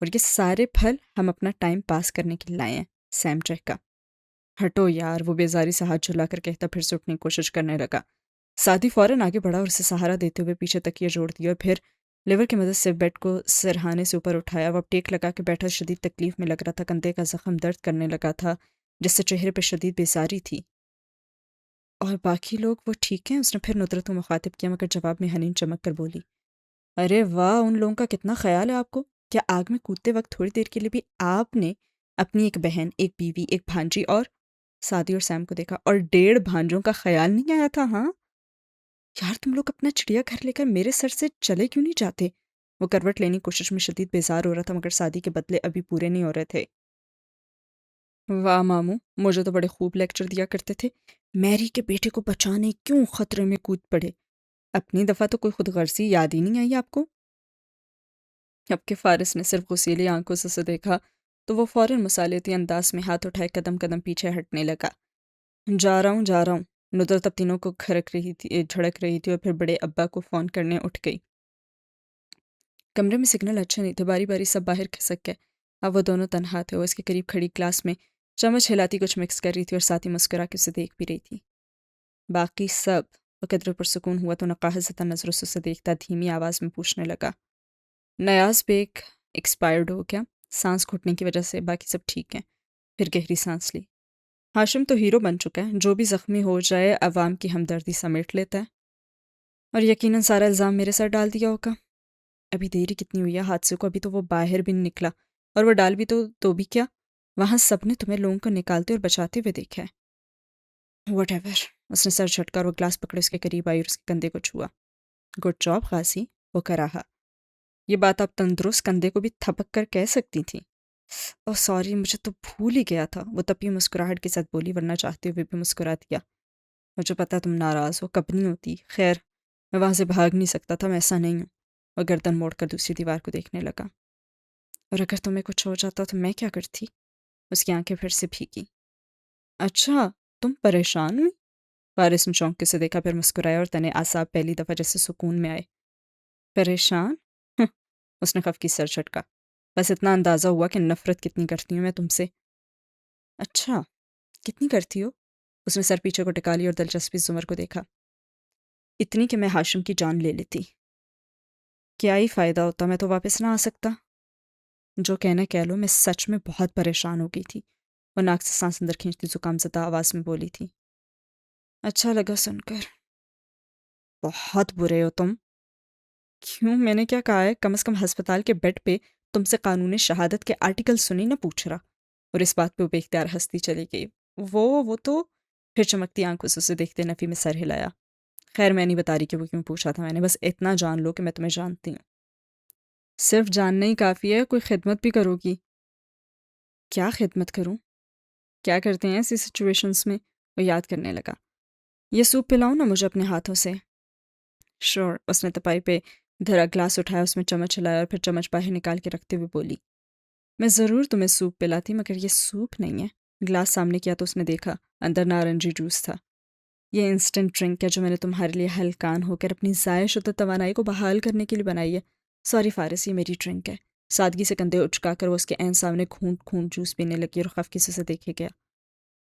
[SPEAKER 1] اور یہ سارے پھل ہم اپنا ٹائم پاس کرنے کے لائے ہیں۔ سیم چہکا۔ ہٹو یار، وہ بیزاری سے ہاتھ جھلا کر کہتا، پھر سے اٹھنے کی کوشش کرنے لگا۔ سادی فوراً آگے بڑھا اور اسے سہارا دیتے ہوئے پیچھے تکیے جوڑ دیا اور پھر لیور کی مدد سے بیڈ کو سرہانے سے اوپر اٹھایا۔ وہ اب ٹیک لگا کے بیٹھا، شدید تکلیف میں لگ رہا تھا، کندھے کا زخم درد کرنے لگا تھا جس سے چہرے پہ شدید بیزاری تھی۔ اور باقی لوگ وہ ٹھیک ہیں؟ اس نے پھر ندرت کو مخاطب کیا، مگر جواب میں حنین چمک کر بولی، ارے واہ، ان لوگوں کا کتنا خیال ہے آپ کو! کیا آگ میں کودتے وقت تھوڑی دیر کے لیے بھی آپ نے اپنی ایک بہن، ایک بیوی، ایک بھانجی اور سادی اور سیم کو دیکھا، اور 1.5 بھانجوں کا خیال نہیں آیا تھا؟ ہاں یار، تم لوگ اپنا چڑیا گھر لے کر میرے سر سے چلے کیوں نہیں جاتے؟ وہ کروٹ لینے کی کوشش میں شدید بیزار ہو رہا تھا، مگر سادی کے بدلے ابھی پورے نہیں ہو رہے تھے۔ واہ ماموں، مجھے تو بڑے خوب لیکچر دیا کرتے تھے، میری کے بیٹے کو بچانے کیوں خطرے میں کود پڑے؟ اپنی دفعہ تو کوئی خود غرضی یاد ہی نہیں آئی آپ کو؟ اب کہ فارس نے صرف غسیلی آنکھوں سے اسے دیکھا تو وہ فوراً مصالحتی انداز میں ہاتھ اٹھائے قدم قدم پیچھے ہٹنے لگا۔ جا رہا ہوں جا رہا ہوں۔ ندرت اب تینوں کو جھڑک رہی تھی اور پھر بڑے ابا کو فون کرنے اٹھ گئی۔ کمرے میں سگنل اچھے نہیں تھے، باری باری سب باہر کھسک گئے۔ اب وہ دونوں تنہا تھے۔ وہ اس کے قریب کھڑی گلاس میں چمچ ہلاتی کچھ مکس کر رہی تھی اور ساتھ ہی مسکرا کے اسے دیکھ بھی رہی تھی۔ باقی سب قدر پرسکون ہوا تو نقاہت زدہ نظروں سے اسے دیکھتا دھیمی آواز میں پوچھنے لگا، نیاز بیگ ایکسپائرڈ ہو کیا؟ سانس گھٹنے کی وجہ سے، باقی سب ٹھیک ہیں۔ پھر گہری سانس لی۔ ہاشم تو ہیرو بن چکا ہے، جو بھی زخمی ہو جائے عوام کی ہمدردی سمیٹ لیتا ہے، اور یقیناً سارا الزام میرے سر ڈال دیا ہوگا۔ ابھی دیری کتنی ہوئی ہے حادثے کو؟ ابھی تو وہ باہر بھی نہیں نکلا، اور وہ ڈال بھی تو بھی کیا، وہاں سب نے تمہیں لوگوں کو نکالتے اور بچاتے ہوئے دیکھا ہے۔ واٹ ایور، اس نے سر جھٹکا اور وہ گلاس پکڑے اس کے قریب آئی اور اس کے کندھے کو چھوا۔ گڈ جاب غازی، وہ کراہا۔ یہ بات آپ تندرست کندھے کو بھی تھپک کر کہہ سکتی تھیں۔ اوہ سوری، مجھے تو بھول ہی گیا تھا، وہ تپی مسکراہٹ کے ساتھ بولی، ورنہ چاہتے ہوئے بھی مسکرا دیا۔ مجھے پتا تم ناراض ہو، کب نہیں ہوتی، خیر میں وہاں سے بھاگ نہیں سکتا تھا، میں ایسا نہیں ہوں۔ اور گردن موڑ کر دوسری دیوار کو دیکھنے لگا۔ اور اگر تمہیں کچھ ہو جاتا تو میں کیا کرتی؟ اس کی آنکھیں پھر سے بھیگی۔ اچھا تم پریشان ہوئی؟ فارس نے چونکے سے دیکھا، پھر مسکرایا اور تنے اعصاب پہلی دفعہ جیسے سکون میں آئے۔ پریشان؟ اس نے خفکی سر جھٹکا۔ بس اتنا اندازہ ہوا کہ نفرت کتنی کرتی ہوں میں تم سے۔ اچھا کتنی کرتی ہو؟ اس نے سر پیچھے کو ٹکا لی اور دلچسپی زمر کو دیکھا۔ اتنی کہ میں ہاشم کی جان لے لیتی۔ کیا ہی فائدہ ہوتا، میں تو واپس نہ آ سکتا۔ جو کہنا کہہ لو، میں سچ میں بہت پریشان ہو گئی تھی، وہ ناک سے سانس اندر کھینچتی زکام زدہ آواز میں بولی تھی۔ اچھا لگا سن کر۔ بہت برے ہو تم. کیوں؟ میں نے کیا کہا ہے؟ کم از کم ہسپتال کے بیڈ پہ تم سے قانون شہادت کے آرٹیکل سنی نہ پوچھ رہا. اور اس بات پہ وہ بے اختیار ہنستی چلی گئی. وہ تو پھر چمکتی آنکھوں سے اسے دیکھتے نفی میں سر ہلایا. خیر میں نہیں بتا رہی کہ وہ کیوں پوچھا تھا، میں نے بس اتنا جان لو کہ میں تمہیں جانتی ہوں. صرف جاننا ہی کافی ہے، کوئی خدمت بھی کرو گی؟ کیا خدمت کروں؟ کیا کرتے ہیں ایسی سچویشنز میں؟ وہ یاد کرنے لگا. یہ سوپ پلاؤں نا مجھے اپنے ہاتھوں سے؟ شور. اس نے تپائی پہ دھرا گلاس اٹھایا، اس میں چمچ ہلایا اور پھر چمچ باہر نکال کے رکھتے ہوئے بولی، میں ضرور تمہیں سوپ پلاتی مگر یہ سوپ نہیں ہے. گلاس سامنے کیا تو اس نے دیکھا اندر نارنجی جوس تھا. یہ انسٹنٹ ڈرنک ہے جو میں نے تمہارے لیے ہلکان ہو کر اپنی ضائع شدہ توانائی کو بحال کرنے کے لیے بنائی ہے. سوری فارس، یہ میری ڈرنک ہے. سادگی سے کندھے اچکا کر وہ اس کے عین سامنے گھونٹ گھونٹ جوس پینے لگی اور خفقی سے اسے دیکھے گیا.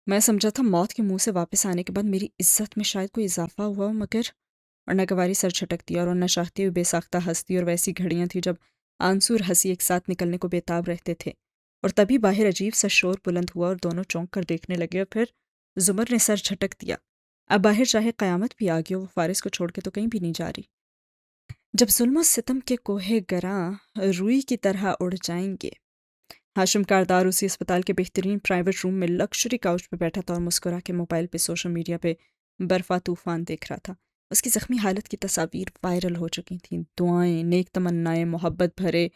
[SPEAKER 1] میں سمجھا تھا موت کے منہ سے واپس آنے کے بعد میری عزت میں شاید کوئی اضافہ ہوا ہو، مگر. اور ناگواری سر چھٹکتی اور نہ چاہتے ہوئے بے ساختہ ہنستی. اور ویسی گھڑیاں تھیں جب آنسو اور ہنسی ایک ساتھ نکلنے کو بےتاب رہتے تھے. اور تبھی باہر عجیب سا شور بلند ہوا اور دونوں چونک کر دیکھنے لگے. اور پھر زمر نے سر جھٹک دیا. اب باہر چاہے قیامت بھی آ گئی ہو، وہ فارس کو چھوڑ کے تو کہیں بھی نہیں جا رہی. جب ظلم و ستم کے کوہ گراں روئی کی طرح اڑ جائیں گے. ہاشم کاردار اسی اسپتال کے بہترین پرائیویٹ روم میں لکشری کاؤچ پہ بیٹھا تھا اور مسکرا کے موبائل پہ سوشل میڈیا پہ برفا طوفان دیکھ رہا تھا. اس کی زخمی حالت کی تصاویر وائرل ہو چکی تھیں. دعائیں، نیک تمنائیں، محبت بھرے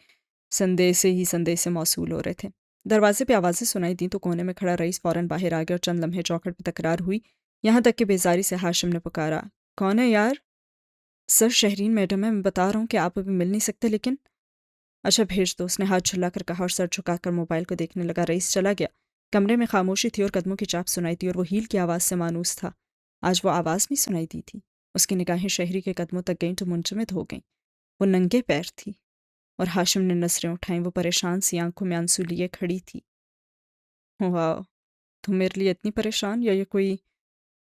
[SPEAKER 1] سندیسے موصول ہو رہے تھے. دروازے پہ آوازیں سنائی دیں تو کونے میں کھڑا رئیس فوراً باہر آ گیا اور چند لمحے چوکھٹ پہ تکرار ہوئی، یہاں تک کہ بیزاری سے ہاشم نے پکارا، کون ہے یار؟ سر شہرین میڈم ہے، میں بتا رہا ہوں کہ آپ ابھی مل نہیں سکتے لیکن. اچھا بھیج دو، اس نے ہاتھ جھلا کر کہا اور سر جھکا کر موبائل کو دیکھنے لگا. رئیس چلا گیا. کمرے میں خاموشی تھی اور قدموں کی چاپ سنائی تھی اور وہ ہیل کی آواز سے مانوس تھا. آج وہ آواز نہیں سنائی دی تھی. اس کی نگاہیں شہری کے قدموں تک گئیں تو منجمد ہو گئیں. وہ ننگے پیر تھی اور ہاشم نے نظریں اٹھائیں. وہ پریشان سی آنکھوں میں آنسو لیے کھڑی تھی. واہ، تم میرے لیے اتنی پریشان، یا یہ کوئی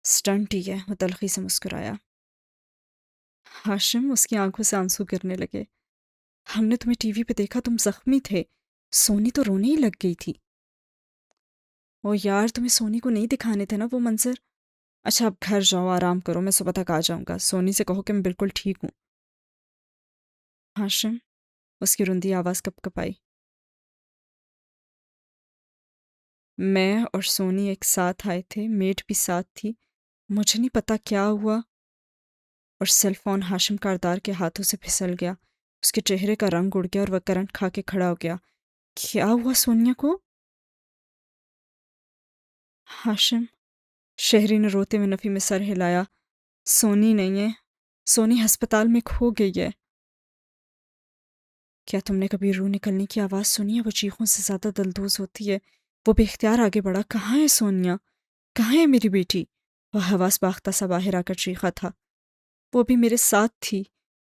[SPEAKER 1] سٹنٹ ہی ہے؟ وہ تلخی سے مسکرایا. ہاشم، اس کی آنکھوں سے آنسو گرنے لگے. ہم نے تمہیں ٹی وی پہ دیکھا، تم زخمی تھے. سونی تو رونے ہی لگ گئی تھی. او یار، تمہیں سونی کو نہیں دکھانے تھے نا وہ منظر. اچھا اب گھر جاؤ، آرام کرو، میں صبح تک آ جاؤں گا. سونی سے کہو کہ میں بالکل ٹھیک ہوں. ہاشم، اس کی رندی آواز کپ کپائی. میں اور سونی ایک ساتھ آئے تھے، میٹ بھی ساتھ تھی. مجھے نہیں پتا کیا ہوا. اور سیل فون ہاشم کاردار کے ہاتھوں سے پھسل گیا. اس کے چہرے کا رنگ اڑ گیا اور وہ کرنٹ کھا کے کھڑا ہو گیا. کیا ہوا سونیا کو؟ ہاشم، شہری نے روتے ہوئے نفی میں سر ہلایا. سونی نہیں ہے، سونی ہسپتال میں کھو گئی ہے. کیا تم نے کبھی روح نکلنے کی آواز سنی ہے؟ وہ چیخوں سے زیادہ دلدوز ہوتی ہے. وہ بے اختیار آگے بڑھا. کہاں ہے سونیا؟ کہاں ہے میری بیٹی؟ وہ حواس باختہ سا باہر آ کر چیخا تھا. وہ بھی میرے ساتھ تھی.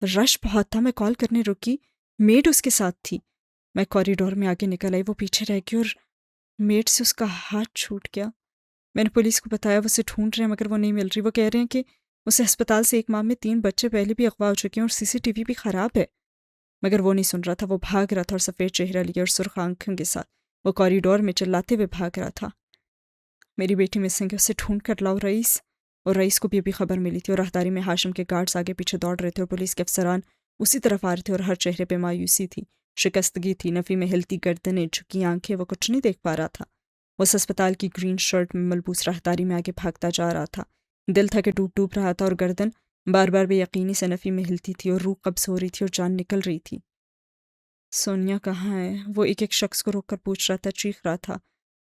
[SPEAKER 1] رش بہت تھا، میں کال کرنے رکی. میڈ اس کے ساتھ تھی. میں کوریڈور میں آگے نکل آئی، وہ پیچھے رہ گئی اور میڈ سے اس کا ہاتھ چھوٹ گیا. میں نے پولیس کو بتایا، وہ اسے ڈھونڈ رہے ہیں مگر وہ نہیں مل رہی. وہ کہہ رہے ہیں کہ اسے ہسپتال سے ایک ماہ میں 3 بچے پہلے بھی اغوا ہو چکے ہیں اور سی سی ٹی وی بھی خراب ہے. مگر وہ نہیں سن رہا تھا. وہ بھاگ رہا تھا اور سفید چہرہ لیے اور سرخ آنکھوں کے ساتھ وہ کوریڈور میں چلاتے ہوئے بھاگ رہا تھا. میری بیٹی مسنگ ہے، اسے ڈھونڈ کر لاؤ رئیس. اور رئیس کو بھی ابھی خبر ملی تھی اور راہداری میں ہاشم کے گارڈز آگے پیچھے دوڑ رہے تھے اور پولیس کے افسران اسی طرف آ رہے تھے اور ہر چہرے پہ مایوسی تھی، شکستگی تھی. نفی میں ہلتی گردنیں، جھکی آنکھیں، وہ کچھ نہیں دیکھ پا رہا تھا. وہ اس ہسپتال کی گرین شرٹ میں ملبوس راہداری میں آگے بھاگتا جا رہا تھا. دل تھا کہ ٹوٹ ٹوٹ رہا تھا اور گردن بار بار بے یقینی سے نفی میں ہلتی تھی اور روح قبض ہو رہی تھی اور جان نکل رہی تھی. سونیا کہاں ہے؟ وہ ایک ایک شخص کو روک کر پوچھ رہا تھا، چیخ رہا تھا.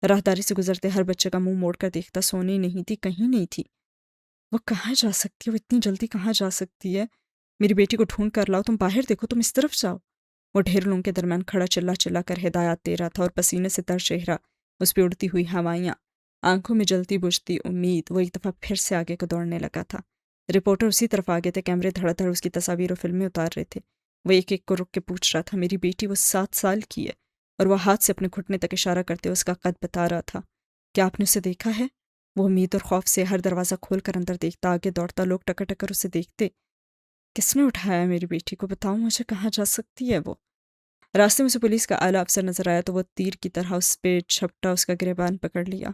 [SPEAKER 1] راہداری سے گزرتے ہر بچے کا منہ موڑ کر دیکھتا. سونی نہیں تھی، کہیں نہیں تھی. وہ کہاں جا سکتی ہے؟ وہ اتنی جلدی کہاں جا سکتی ہے؟ میری بیٹی کو ڈھونڈ کر لاؤ. تم باہر دیکھو، تم اس طرف جاؤ. وہ ڈھیر لوگوں کے درمیان کھڑا چلا چلا کر ہدایات دے رہا تھا اور پسینے سے تر چہرہ، اس پہ اڑتی ہوئی ہوائیاں، آنکھوں میں جلتی بجھتی امید. وہ ایک دفعہ پھر سے آگے کو دوڑنے لگا تھا. رپورٹر اسی طرف آگے تھے، کیمرے دھڑ دھڑ اس کی تصاویر و فلمیں اتار رہے تھے. وہ ایک ایک کو رک کے پوچھ رہا تھا، میری بیٹی وہ 7 سال کی ہے. اور وہ ہاتھ سے اپنے گھٹنے تک اشارہ کرتے ہوئے اس کا قد بتا رہا تھا. کیا آپ نے اسے دیکھا ہے؟ وہ امید اور خوف سے ہر دروازہ کھول کر اندر دیکھتا، آگے دوڑتا. لوگ ٹکر ٹکر اسے دیکھتے. کس نے اٹھایا میری بیٹی کو؟ بتاؤ مجھے، کہاں جا سکتی ہے وہ؟ راستے میں سے پولیس کا اعلیٰ افسر نظر آیا تو وہ تیر کی طرح اس پہ جھپٹا، اس کا گریبان پکڑ لیا.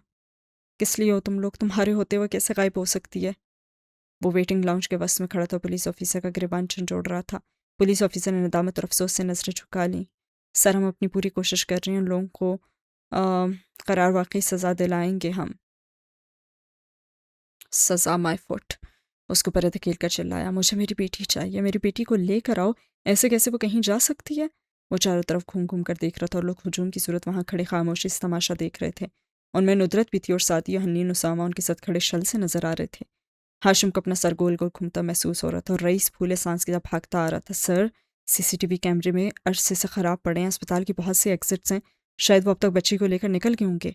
[SPEAKER 1] کس لیے ہو تم لوگ؟ تمہارے ہوتے ہوئے کیسے غائب ہو سکتی ہے؟ وہ ویٹنگ لاؤنج کے وسط میں کھڑا تھا، پولیس آفیسر کا گریبان جھنجھوڑ رہا تھا۔ پولیس آفیسر نے ندامت اور افسوس سے نظریں جھکا لیں۔ سر، ہم اپنی پوری کوشش کر رہے ہیں، ان لوگوں کو قرار واقعی سزا دلائیں گے ہم۔ سزا مائی فٹ، اس کو پر دھکیل کر چلایا، مجھے میری بیٹی چاہیے، میری بیٹی کو لے کر آؤ، ایسے کیسے وہ کہیں جا سکتی ہے؟ وہ چاروں طرف گھوم گھوم کر دیکھ رہا تھا اور لوگ ہجوم کی صورت وہاں کھڑے خاموشی سے تماشا دیکھ رہے تھے۔ ان میں ندرت بھی تھی اور ساتھی حنین اسامہ ان کے ساتھ کھڑے شل سے نظر آ رہے تھے۔ ہاشم کو اپنا سر گول گول گھومتا محسوس ہو رہا تھا اور رئیس پھولے سانس کے ساتھ بھاگتا آ رہا تھا۔ سر، CCTV کیمرے میں عرصے سے خراب پڑے ہیں، اسپتال کی بہت سی ایگزٹس ہیں، شاید وہ اب تک بچی کو لے کر نکل گئے ہوں گے۔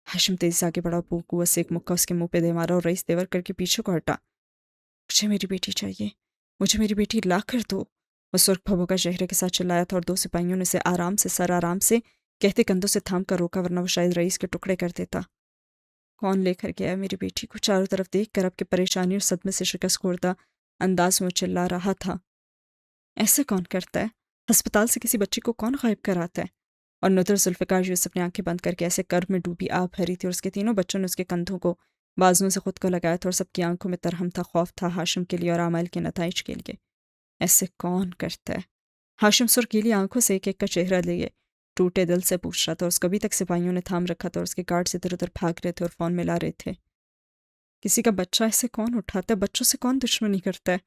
[SPEAKER 1] ہاشم تیزی سے آگے بڑھا، قوت سے ایک مکہ اس کے منہ پہ دے مارا اور رئیس دیور کر کے پیچھے کو ہٹا۔ مجھے میری بیٹی چاہیے، مجھے میری بیٹی لا کر دو، وہ سرخ پھبو کا چہرے کے ساتھ چلایا تھا اور دو سپاہیوں نے اسے آرام سے سر آرام سے کہتے کندھوں سے تھام کر روکا، ورنہ وہ شاید رئیس کے ٹکڑے کر دیتا۔ کون لے کر گیا ہے میری بیٹی کو؟ چاروں طرف دیکھ کر اب کے پریشانی اور صدمے سے شکست خوردہ انداز میں چلا رہا تھا۔ ایسے کون کرتا ہے؟ ہسپتال سے کسی بچی کو کون غائب کراتا ہے؟ اور ندر ذوالفقار یوسف نے آنکھیں بند کر کے ایسے کرب میں ڈوبی آ بھری تھی اور اس کے تینوں بچوں نے اس کے کندھوں کو بازوؤں سے خود کو لگایا تھا اور سب کی آنکھوں میں ترہم تھا، خوف تھا ہاشم کے لیے اور اعمال کے نتائج کے لیے۔ ایسے کون کرتا ہے؟ ہاشم سرخیلی آنکھوں سے ایک ایک کا چہرہ لیے ٹوٹے دل سے پوچھ رہا تھا، اور اس کو ابھی تک سپاہیوں نے تھام رکھا تھا اور اس کے گارڈ ادھر ادھر بھاگ رہے تھے اور فون ملا رہے تھے۔ کسی کا بچہ ایسے کون اٹھاتا ہے؟ بچوں سے کون دشمنی کرتا ہے؟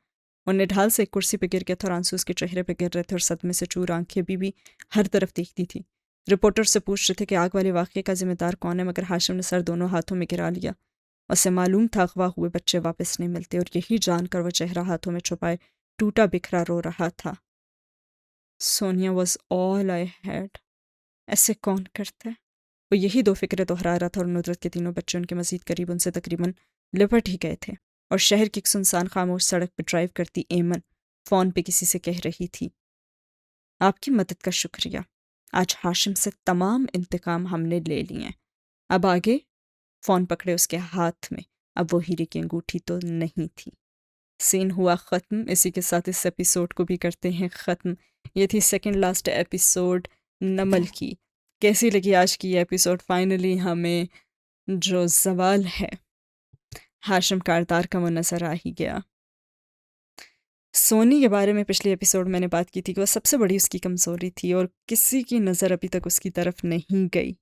[SPEAKER 1] اور نڈھال سے ایک کرسی پہ گر گیا تھا اور آنسو اس کے چہرے پہ گر رہے تھے اور صدمے سے چور آنکھیں بھی ہر طرف دیکھتی تھی۔ رپورٹر سے پوچھ رہے تھے کہ آگ والے واقعے کا ذمہ دار کون ہے، مگر ہاشم نے سر دونوں ہاتھوں میں گرا لیا۔ اسے معلوم تھا اغوا ہوئے بچے واپس نہیں ملتے، اور یہی جان کر وہ چہرہ ہاتھوں میں چھپائے ٹوٹا بکھرا رو رہا تھا۔ Sonia was all I had, ایسے کون کرتا ہے؟ وہ یہی دو فکریں دہرا رہا تھا اور ندرت کے تینوں بچے ان کے مزید قریب ان سے تقریباً لپٹ ہی گئے تھے، اور شہر کی ایک سنسان خاموش سڑک پہ ڈرائیو کرتی ایمن فون پہ کسی سے کہہ رہی تھی، آپ کی مدد کا شکریہ، آج ہاشم سے تمام انتقام ہم نے لے لیے ہیں، اب آگے؟ فون پکڑے اس کے ہاتھ میں اب وہ ہیرے کی انگوٹھی تو نہیں تھی۔ سین ہوا ختم، اسی کے ساتھ اس ایپیسوڈ کو بھی کرتے ہیں ختم۔ یہ تھی سیکنڈ لاسٹ ایپیسوڈ نمل کی۔ کیسی لگی آج کی یہ ایپیسوڈ؟ فائنلی ہمیں جو زوال ہے ہاشم کاردار کا وہ نظر آ ہی گیا۔ سونی کے بارے میں پچھلی ایپیسوڈ میں نے بات کی تھی کہ وہ سب سے بڑی اس کی کمزوری تھی اور کسی کی نظر ابھی تک اس کی طرف نہیں گئی،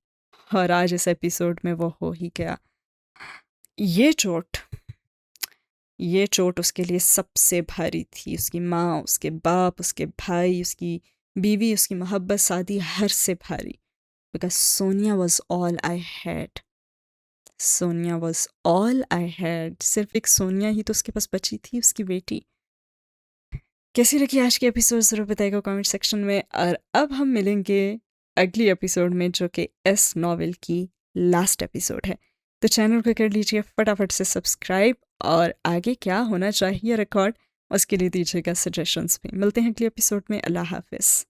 [SPEAKER 1] اور آج اس ایپیسوڈ میں وہ ہو ہی گیا۔ یہ چوٹ اس کے لیے سب سے بھاری تھی، اس کی ماں، اس کے باپ، اس کے بھائی، اس کی بیوی، اس کی محبت سادی، ہر سے بھاری، because Sonia was all I had. Sonia was all I had, صرف ایک سونیا ہی تو اس کے پاس بچی تھی، اس کی بیٹی۔ کیسی لگی آج کی ایپیسوڈ ضرور بتائے گا کامنٹ سیکشن میں، اور اب ہم ملیں گے اگلی ایپیسوڈ میں جو کہ اس ناول کی لاسٹ ایپیسوڈ ہے۔ تو چینل کو کر لیجیے فٹافٹ سے سبسکرائب، اور آگے کیا ہونا چاہیے ریکارڈ اس کے لیے دیجیے گا سجیشنز بھی۔ ملتے ہیں اگلی ایپیسوڈ میں، اللہ حافظ۔